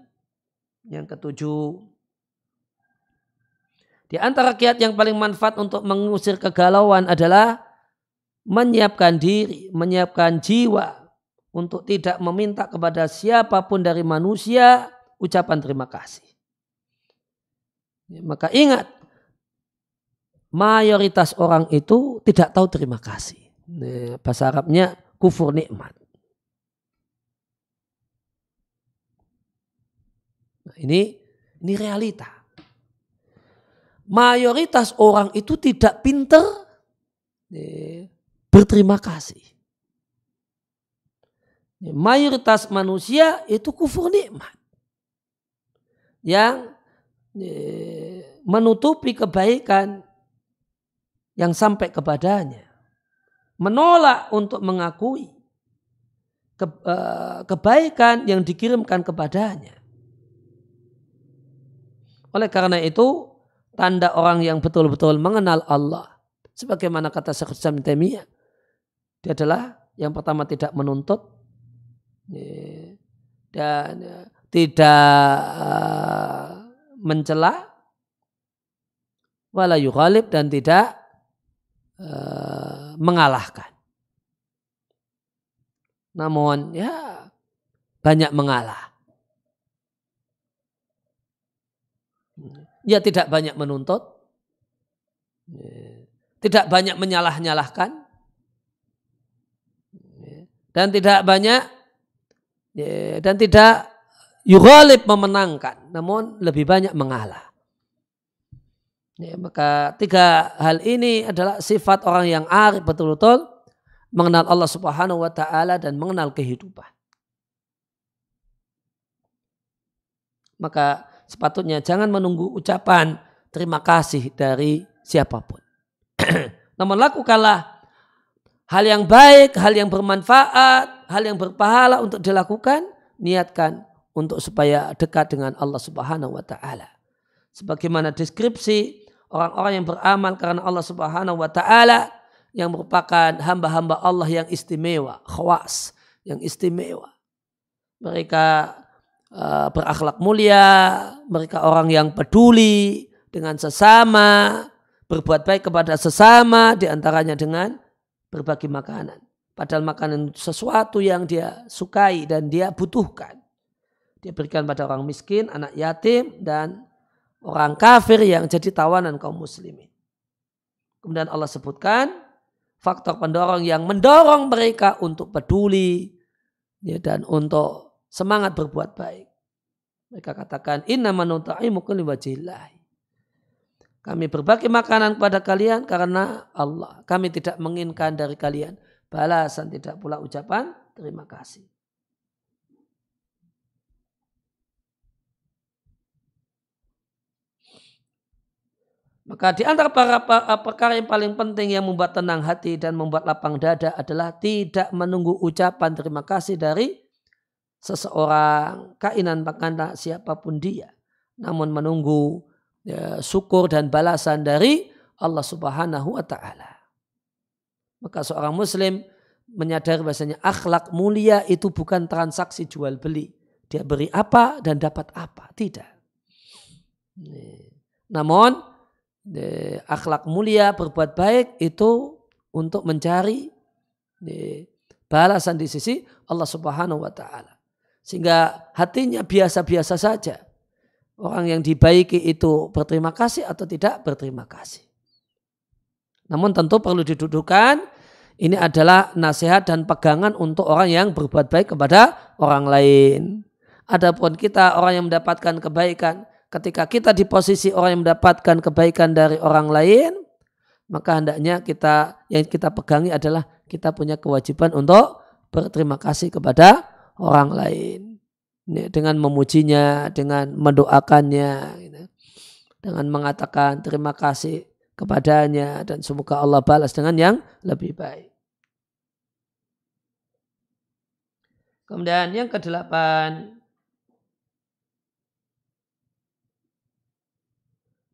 yang ketujuh, di antara kiat yang paling manfaat untuk mengusir kegalauan adalah menyiapkan diri, menyiapkan jiwa untuk tidak meminta kepada siapapun dari manusia ucapan terima kasih. Maka ingat, mayoritas orang itu tidak tahu terima kasih. Bahasa Arabnya kufur nikmat. Nah, ini realita. Mayoritas orang itu tidak pinter berterima kasih. Mayoritas manusia itu kufur nikmat, yang menutupi kebaikan yang sampai kepadanya, menolak untuk mengakui kebaikan yang dikirimkan kepadanya. Oleh karena itu, tanda orang yang betul-betul mengenal Allah, sebagaimana kata Syekhul Islam Ibnu Taimiyah, dia adalah yang pertama tidak menuntut dan tidak mencela, wala yughalib, dan tidak mengalahkan. Namun ya banyak mengalah. Ya tidak banyak menuntut, tidak banyak menyalah-nyalahkan, dan tidak banyak dan tidak yughalib memenangkan, namun lebih banyak mengalah. Maka tiga hal ini adalah sifat orang yang arif betul-betul mengenal Allah Subhanahu wa Ta'ala dan mengenal kehidupan. Maka sepatutnya jangan menunggu ucapan terima kasih dari siapapun. Namun lakukanlah hal yang baik, hal yang bermanfaat, hal yang berpahala untuk dilakukan. Niatkan untuk supaya dekat dengan Allah Subhanahu wa Ta'ala. Sebagaimana deskripsi orang-orang yang beramal karena Allah Subhanahu wa Ta'ala, yang merupakan hamba-hamba Allah yang istimewa, khawas, yang istimewa. Mereka berakhlak mulia, mereka orang yang peduli dengan sesama, berbuat baik kepada sesama, diantaranya dengan berbagi makanan. Padahal makanan itu sesuatu yang dia sukai dan dia butuhkan. Dia berikan pada orang miskin, anak yatim, dan orang kafir yang jadi tawanan kaum muslimin. Kemudian Allah sebutkan faktor pendorong yang mendorong mereka untuk peduli dan untuk semangat berbuat baik. Mereka katakan, innama nut'imukum liwajhillah. Kami berbagi makanan kepada kalian karena Allah. Kami tidak menginginkan dari kalian balasan, tidak pula ucapan terima kasih. Maka di antara perkara yang paling penting yang membuat tenang hati dan membuat lapang dada adalah tidak menunggu ucapan terima kasih dari seseorang, kainan makna siapapun dia, namun menunggu syukur dan balasan dari Allah Subhanahu wa Ta'ala. Maka seorang muslim menyadari bahasanya akhlak mulia itu bukan transaksi jual beli. Dia beri apa dan dapat apa, tidak. Namun akhlak mulia, berbuat baik itu untuk mencari balasan di sisi Allah Subhanahu wa Ta'ala. sehingga hatinya biasa-biasa saja. Orang yang dibaiki itu berterima kasih atau tidak berterima kasih. Namun tentu perlu didudukan, ini adalah nasihat dan pegangan untuk orang yang berbuat baik kepada orang lain. Adapun kita orang yang mendapatkan kebaikan, ketika kita di posisi orang yang mendapatkan kebaikan dari orang lain, maka hendaknya yang kita pegangi adalah kita punya kewajiban untuk berterima kasih kepada orang lain. Dengan memujinya, dengan mendoakannya, dengan mengatakan terima kasih kepadanya dan semoga Allah balas dengan yang lebih baik. Kemudian yang ke-8,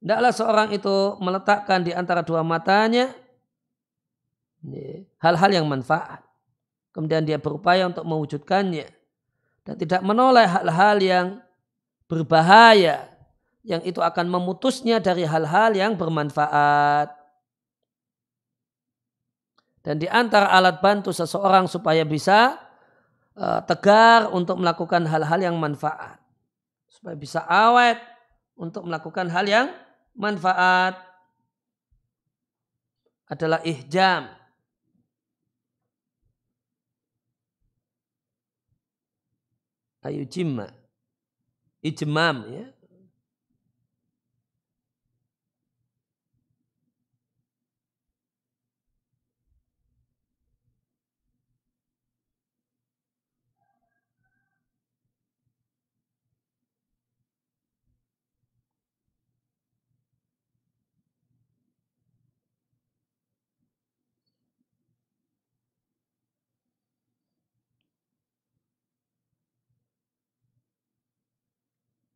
hendaklah seorang itu meletakkan di antara dua matanya hal-hal yang manfaat. Kemudian dia berupaya untuk mewujudkannya. Dan tidak menoleh hal-hal yang berbahaya, yang itu akan memutusnya dari hal-hal yang bermanfaat. Dan di antara alat bantu seseorang supaya bisa tegar untuk melakukan hal-hal yang manfaat, supaya bisa awet untuk melakukan hal yang manfaat, adalah ihjam. Ayujimma, ijmam ya.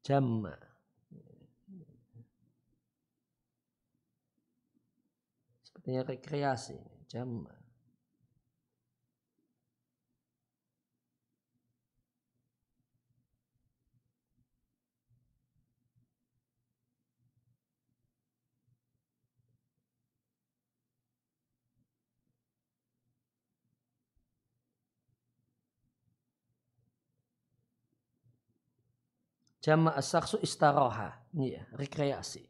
Jamma. Sepertinya rekreasi. Jamma. Jamma as-saksu istaroha. Ya, rekreasi.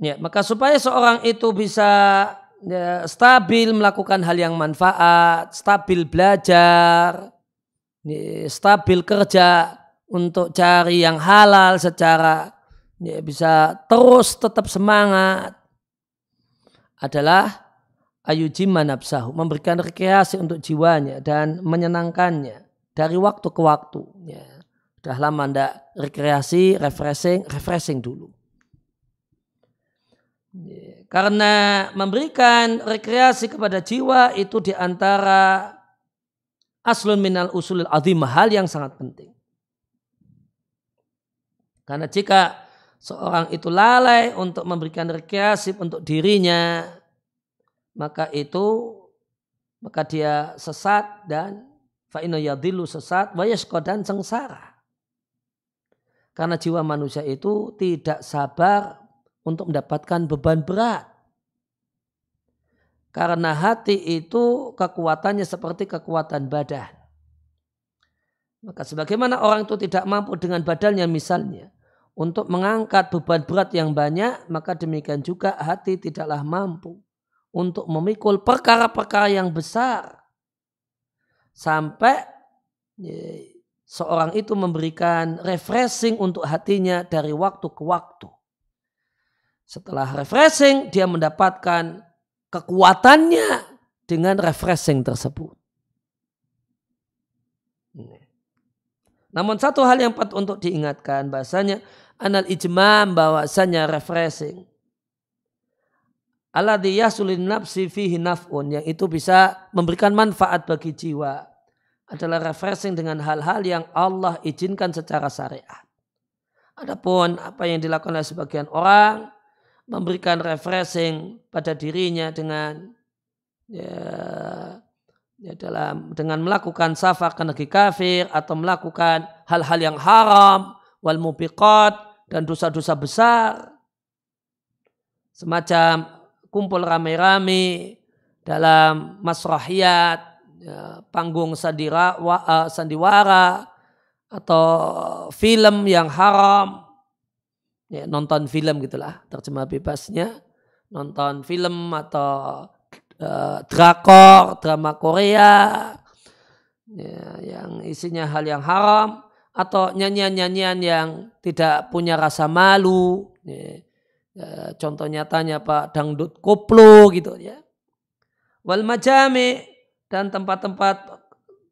Ya, maka supaya seorang itu bisa stabil melakukan hal yang manfaat, stabil belajar, stabil kerja untuk cari yang halal secara bisa terus tetap semangat, adalah ayujimma nafsahu, memberikan rekreasi untuk jiwanya dan menyenangkannya dari waktu ke waktu. Ya, sudah lama ndak rekreasi, refreshing dulu. Karena memberikan rekreasi kepada jiwa itu diantara aslun minal usulil azimah, hal yang sangat penting. Karena jika seorang itu lalai untuk memberikan rekreasi untuk dirinya, maka dia sesat dan fa'inna yadhillu, sesat wa yashqa, dan sengsara. Karena jiwa manusia itu tidak sabar untuk mendapatkan beban berat. Karena hati itu kekuatannya seperti kekuatan badan. Maka sebagaimana orang itu tidak mampu dengan badannya misalnya untuk mengangkat beban berat yang banyak, maka demikian juga hati tidaklah mampu untuk memikul perkara-perkara yang besar. Sampai seorang itu memberikan refreshing untuk hatinya dari waktu ke waktu. Setelah refreshing, dia mendapatkan kekuatannya dengan refreshing tersebut. Namun satu hal yang patut untuk diingatkan, bahasanya anal ijmam, bahwasanya refreshing alladzi yasulun nafsi fihi naf'un, yang itu bisa memberikan manfaat bagi jiwa, adalah refreshing dengan hal-hal yang Allah izinkan secara syariat. Adapun apa yang dilakukan oleh sebagian orang, memberikan refreshing pada dirinya dengan dengan melakukan safar ke negeri kafir atau melakukan hal-hal yang haram wal mubiqat, dan dosa-dosa besar, semacam kumpul rame-rame dalam masrahiyat, panggung sandiwara atau film yang haram, ya, nonton film gitulah terjemah bebasnya, nonton film atau drakor, drama Korea, ya, yang isinya hal yang haram, atau nyanyian-nyanyian yang tidak punya rasa malu, ya. Contoh nyatanya Pak dangdut koplo gitu ya. Wal majami, dan tempat-tempat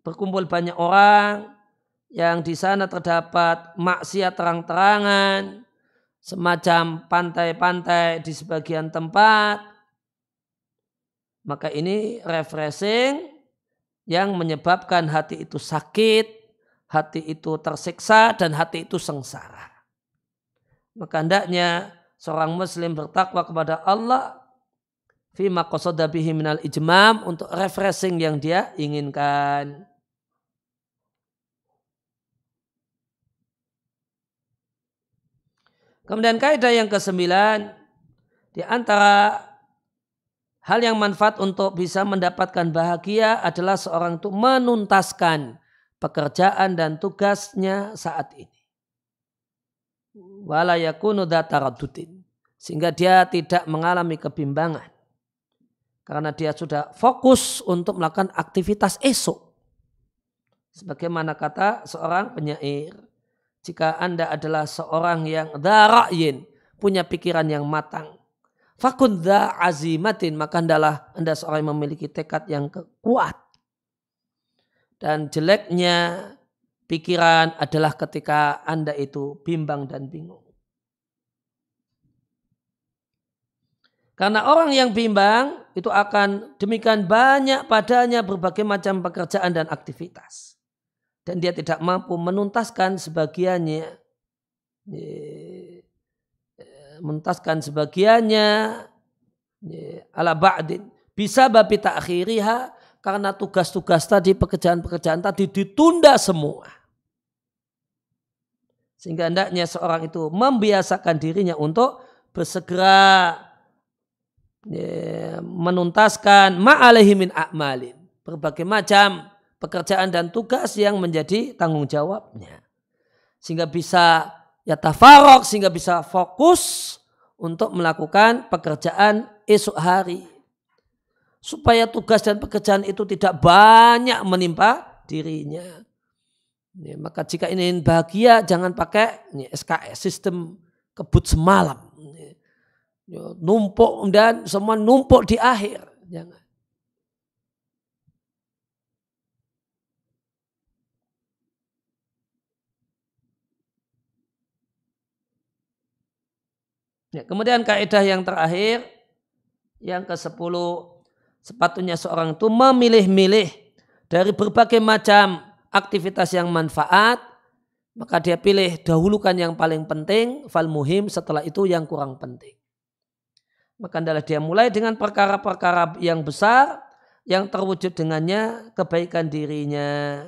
berkumpul banyak orang yang di sana terdapat maksiat terang-terangan, semacam pantai-pantai di sebagian tempat, maka ini refreshing yang menyebabkan hati itu sakit, hati itu tersiksa, dan hati itu sengsara. Maka hendaknya seorang muslim bertakwa kepada Allah fima qasada bihi minal ijmam, untuk refreshing yang dia inginkan. Kemudian kaidah yang ke-9, di antara hal yang manfaat untuk bisa mendapatkan bahagia adalah seorang itu menuntaskan pekerjaan dan tugasnya saat ini. Wala yakunu dzata taraddudin, sehingga dia tidak mengalami kebimbangan karena dia sudah fokus untuk melakukan aktivitas esok. Sebagaimana kata seorang penyair, jika Anda adalah seorang yang dzara'yin, punya pikiran yang matang, fakun dza azimatin, maka Anda seorang yang memiliki tekad yang kuat. Dan jeleknya pikiran adalah ketika Anda itu bimbang dan bingung. Karena orang yang bimbang itu akan demikian banyak padanya berbagai macam pekerjaan dan aktivitas. Dan dia tidak mampu menuntaskan sebagiannya. Ala ba'din. Bisa babi ta'khiriha, karena tugas-tugas tadi, pekerjaan-pekerjaan tadi ditunda semua. Sehingga hendaknya seorang itu membiasakan dirinya untuk bersegera menuntaskan ma'alaihi min a'malin, berbagai macam pekerjaan dan tugas yang menjadi tanggung jawabnya. Sehingga bisa yatafarok, sehingga bisa fokus untuk melakukan pekerjaan esok hari. Supaya tugas dan pekerjaan itu tidak banyak menimpa dirinya. Ya, maka jika ingin bahagia jangan pakai SKS, sistem kebut semalam. Ya, numpuk dan semua numpuk di akhir. Jangan. Ya, kemudian kaidah yang terakhir, yang ke-10, sepatutnya seorang itu memilih-milih dari berbagai macam aktivitas yang manfaat, maka dia pilih dahulukan yang paling penting, fal muhim, setelah itu yang kurang penting. Maka adalah dia mulai dengan perkara-perkara yang besar yang terwujud dengannya kebaikan dirinya.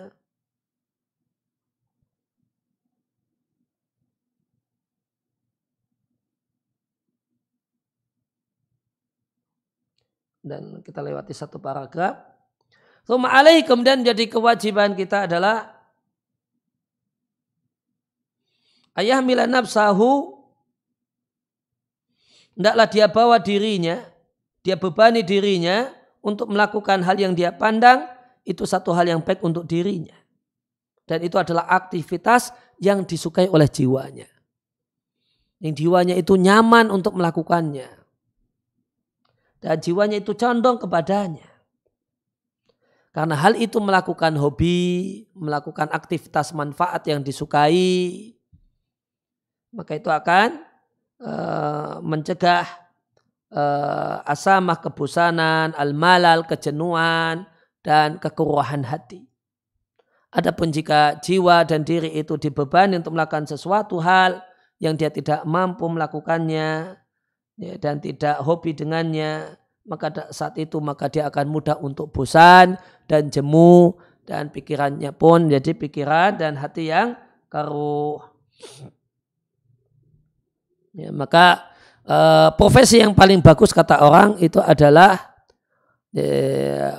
Dan kita lewati satu paragraf. Tsumma alaihi, kemudian menjadi kewajiban kita adalah ayah mila nafsahu, hendaklah dia bawa dirinya, dia bebani dirinya untuk melakukan hal yang dia pandang itu satu hal yang baik untuk dirinya. Dan itu adalah aktivitas yang disukai oleh jiwanya. Yang jiwanya itu nyaman untuk melakukannya. Dan jiwanya itu condong kepadanya. Karena hal itu melakukan hobi, melakukan aktivitas manfaat yang disukai, maka itu akan mencegah asamah, kebosanan, al-malal, kejenuhan, dan kekerahan hati. Adapun jika jiwa dan diri itu dibebani untuk melakukan sesuatu hal yang dia tidak mampu melakukannya, ya, dan tidak hobi dengannya, maka saat itu maka dia akan mudah untuk bosan dan jemu, dan pikirannya pun jadi pikiran dan hati yang keruh. Ya, maka profesi yang paling bagus kata orang itu adalah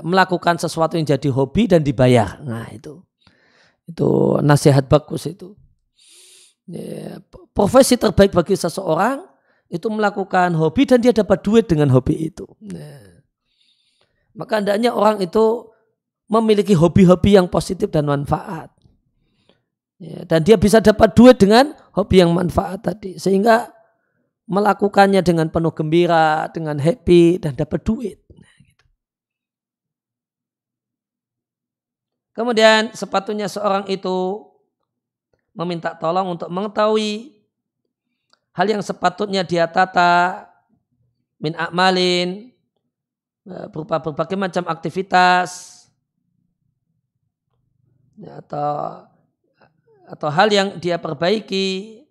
melakukan sesuatu yang jadi hobi dan dibayar. Nah itu nasihat bagus itu. Profesi terbaik bagi seseorang itu melakukan hobi dan dia dapat duit dengan hobi itu. Maka hendaknya orang itu memiliki hobi-hobi yang positif dan manfaat. Dan dia bisa dapat duit dengan hobi yang manfaat tadi. Sehingga melakukannya dengan penuh gembira, dengan happy dan dapat duit. Kemudian sepatutnya seorang itu meminta tolong untuk mengetahui hal yang sepatutnya dia tata min a'malin, berupa berbagai macam aktivitas atau hal yang dia perbaiki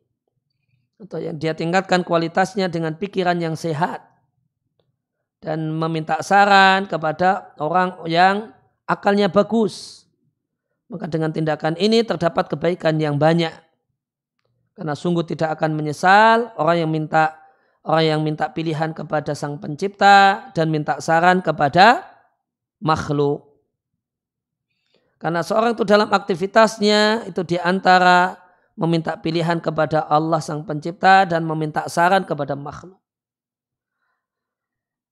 atau yang dia tingkatkan kualitasnya dengan pikiran yang sehat dan meminta saran kepada orang yang akalnya bagus. Maka dengan tindakan ini terdapat kebaikan yang banyak. Karena sungguh tidak akan menyesal orang yang minta pilihan kepada Sang Pencipta dan minta saran kepada makhluk. Karena seorang itu dalam aktivitasnya itu diantara meminta pilihan kepada Allah Sang Pencipta dan meminta saran kepada makhluk.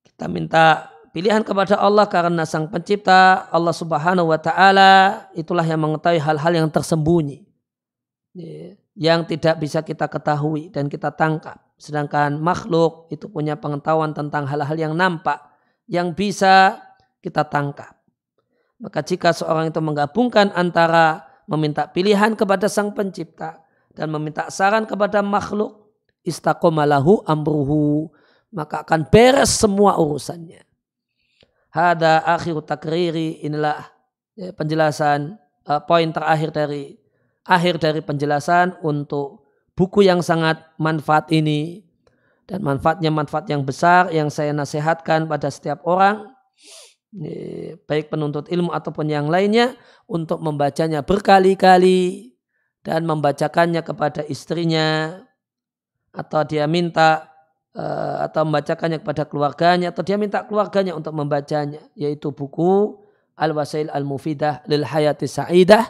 Kita minta pilihan kepada Allah karena Sang Pencipta, Allah Subhanahu wa Ta'ala, itulah yang mengetahui hal-hal yang tersembunyi, yang tidak bisa kita ketahui dan kita tangkap. Sedangkan makhluk itu punya pengetahuan tentang hal-hal yang nampak, yang bisa kita tangkap. Maka jika seorang itu menggabungkan antara meminta pilihan kepada Sang Pencipta dan meminta saran kepada makhluk, istaqomalahu amruhu, maka akan beres semua urusannya. Hada akhir takriri, inilah penjelasan poin terakhir dari penjelasan untuk buku yang sangat manfaat ini, dan manfaat yang besar yang saya nasihatkan pada setiap orang, baik penuntut ilmu ataupun yang lainnya, untuk membacanya berkali-kali dan membacakannya kepada istrinya, atau dia minta atau membacakannya kepada keluarganya, atau dia minta keluarganya untuk membacanya, yaitu buku Al-Wasail Al-Mufidah Lil Hayati Sa'idah,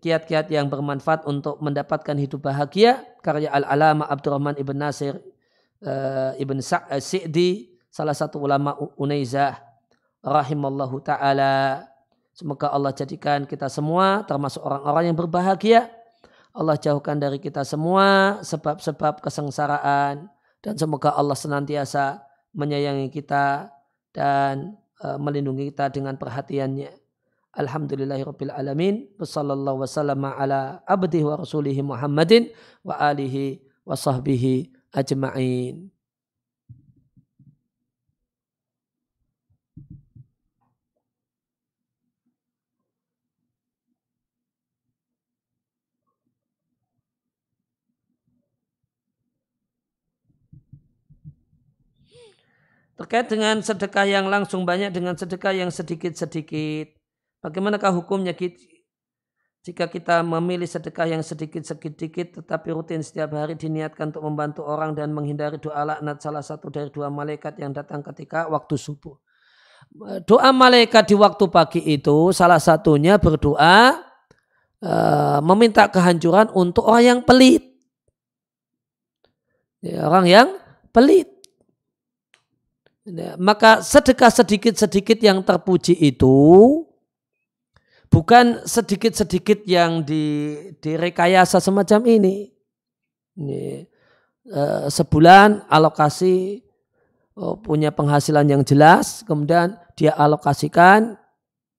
kiat-kiat yang bermanfaat untuk mendapatkan hidup bahagia, karya Al-Alama Abdurrahman Ibn Nasir Ibn Sa'di, salah satu ulama Unaizah rahimallahu ta'ala. Semoga Allah jadikan kita semua termasuk orang-orang yang berbahagia. Allah jauhkan dari kita semua sebab-sebab kesengsaraan, dan semoga Allah senantiasa menyayangi kita dan melindungi kita dengan perhatiannya. Alhamdulillahirabbil alamin. Wassallallahu wasallama ala abdihi wa rasulihi Muhammadin wa alihi wa sahbihi ajma'in. Terkait dengan sedekah yang langsung banyak dengan sedekah yang sedikit-sedikit, bagaimanakah hukumnya jika kita memilih sedekah yang sedikit-sedikit tetapi rutin setiap hari diniatkan untuk membantu orang dan menghindari doa laknat salah satu dari dua malaikat yang datang ketika waktu subuh? Doa malaikat di waktu pagi itu salah satunya berdoa meminta kehancuran untuk orang yang pelit. Orang yang pelit. Maka sedekah sedikit-sedikit yang terpuji itu bukan sedikit-sedikit yang direkayasa semacam ini. Sebulan alokasi punya penghasilan yang jelas, kemudian dia alokasikan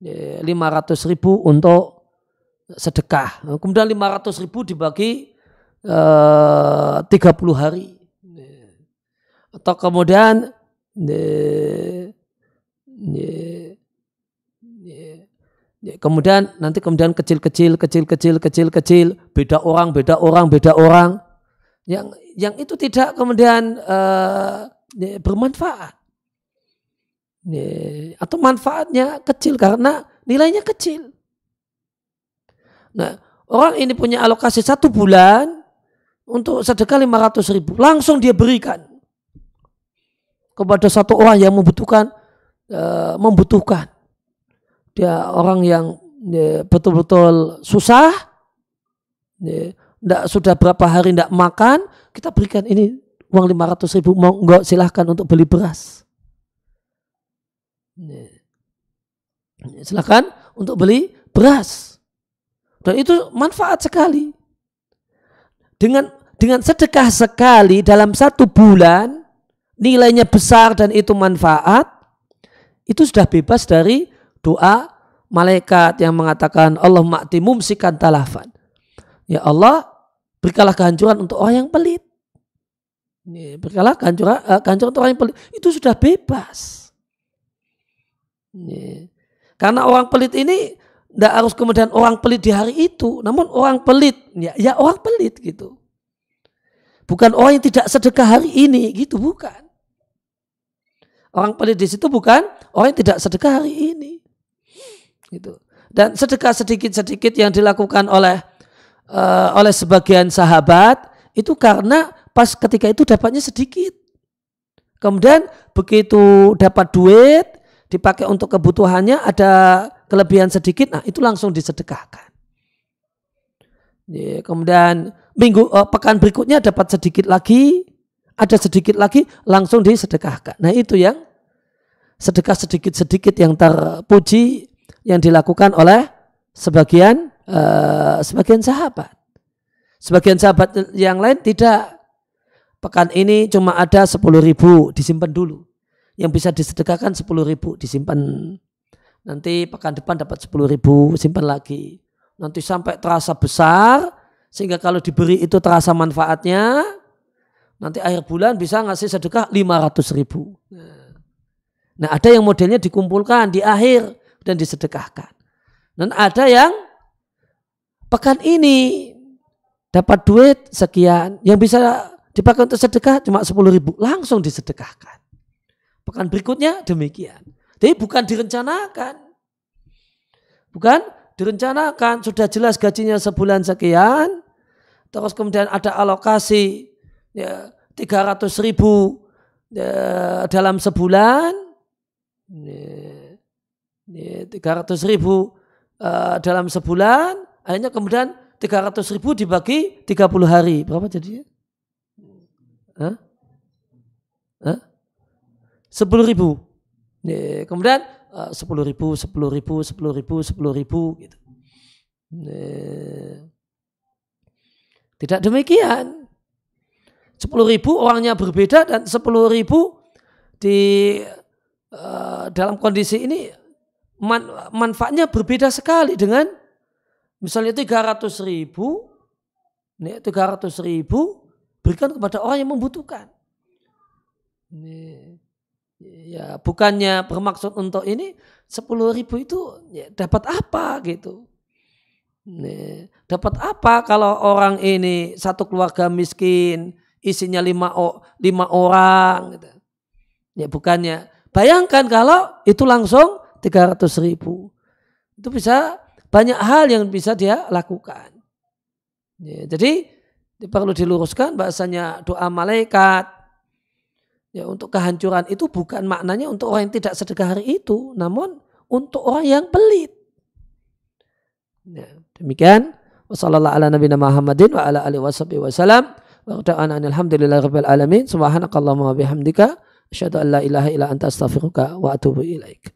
500.000 untuk sedekah. Kemudian 500.000 dibagi 30 hari. Atau kemudian kemudian kecil beda orang yang itu tidak kemudian bermanfaat, atau manfaatnya kecil karena nilainya kecil. Nah, orang ini punya alokasi 1 bulan untuk sedekah 500.000, langsung dia berikan kepada satu orang yang membutuhkan membutuhkan. Dia orang yang betul-betul susah, sudah berapa hari tidak makan, kita berikan ini uang 500.000, mau enggak silahkan untuk beli beras. Silahkan untuk beli beras. Dan itu manfaat sekali. Dengan sedekah sekali dalam 1 bulan, nilainya besar dan itu manfaat, itu sudah bebas dari doa malaikat yang mengatakan Allahumma a'ti mumsikan talafan. Ya Allah, berikanlah kehancuran untuk orang yang pelit. Berikanlah kehancuran untuk orang yang pelit. Itu sudah bebas. Karena orang pelit ini tidak harus kemudian orang pelit di hari itu, namun orang pelit, ya orang pelit gitu. Bukan orang yang tidak sedekah hari ini, gitu bukan. Orang pelit di situ bukan orang yang tidak sedekah hari ini. Gitu. Dan sedekah sedikit-sedikit yang dilakukan oleh sebagian sahabat itu karena pas ketika itu dapatnya sedikit. Kemudian begitu dapat duit dipakai untuk kebutuhannya, ada kelebihan sedikit, nah itu langsung disedekahkan. Kemudian pekan berikutnya dapat sedikit lagi, ada sedikit lagi, langsung disedekahkan. Nah itu yang sedekah sedikit-sedikit yang terpuji yang dilakukan oleh sebagian sahabat. Sebagian sahabat yang lain tidak. Pekan ini cuma ada 10.000, disimpan dulu. Yang bisa disedekahkan 10.000, disimpan. Nanti pekan depan dapat 10.000, simpan lagi. Nanti sampai terasa besar, sehingga kalau diberi itu terasa manfaatnya, nanti akhir bulan bisa ngasih sedekah 500.000. Nah ada yang modelnya dikumpulkan di akhir dan disedekahkan. Dan ada yang pekan ini dapat duit sekian, yang bisa dipakai untuk sedekah cuma 10.000, langsung disedekahkan. Pekan berikutnya demikian. Jadi bukan direncanakan. Bukan direncanakan, sudah jelas gajinya sebulan sekian, terus kemudian ada alokasi 300.000 dalam sebulan, 300.000 dalam sebulan, akhirnya kemudian 300.000 dibagi 30 hari, berapa jadinya? 10.000. Kemudian 10.000 gitu. Tidak demikian. 10.000 orangnya berbeda dan 10.000 di dalam kondisi ini manfaatnya berbeda sekali dengan misalnya 300.000 berikan kepada orang yang membutuhkan. Ya, bukannya bermaksud untuk ini 10.000 itu ya, dapat apa gitu. Dapat apa kalau orang ini satu keluarga miskin, isinya 5 orang gitu. Ya bukannya. Bayangkan kalau itu langsung 300.000. Itu bisa banyak hal yang bisa dia lakukan. Ya, jadi perlu diluruskan bahasanya doa malaikat ya untuk kehancuran itu bukan maknanya untuk orang yang tidak sedekah hari itu, namun untuk orang yang pelit. Ya, demikian. Wassallallahu ala nabiyina Muhammadin wa ala alihi wasallam. Wa ta'ala alhamdulillahirabbil alamin. Subhanakallahumma wa bihamdika asyhadu an la ilaha illa anta astaghfiruka wa atubu ilaik.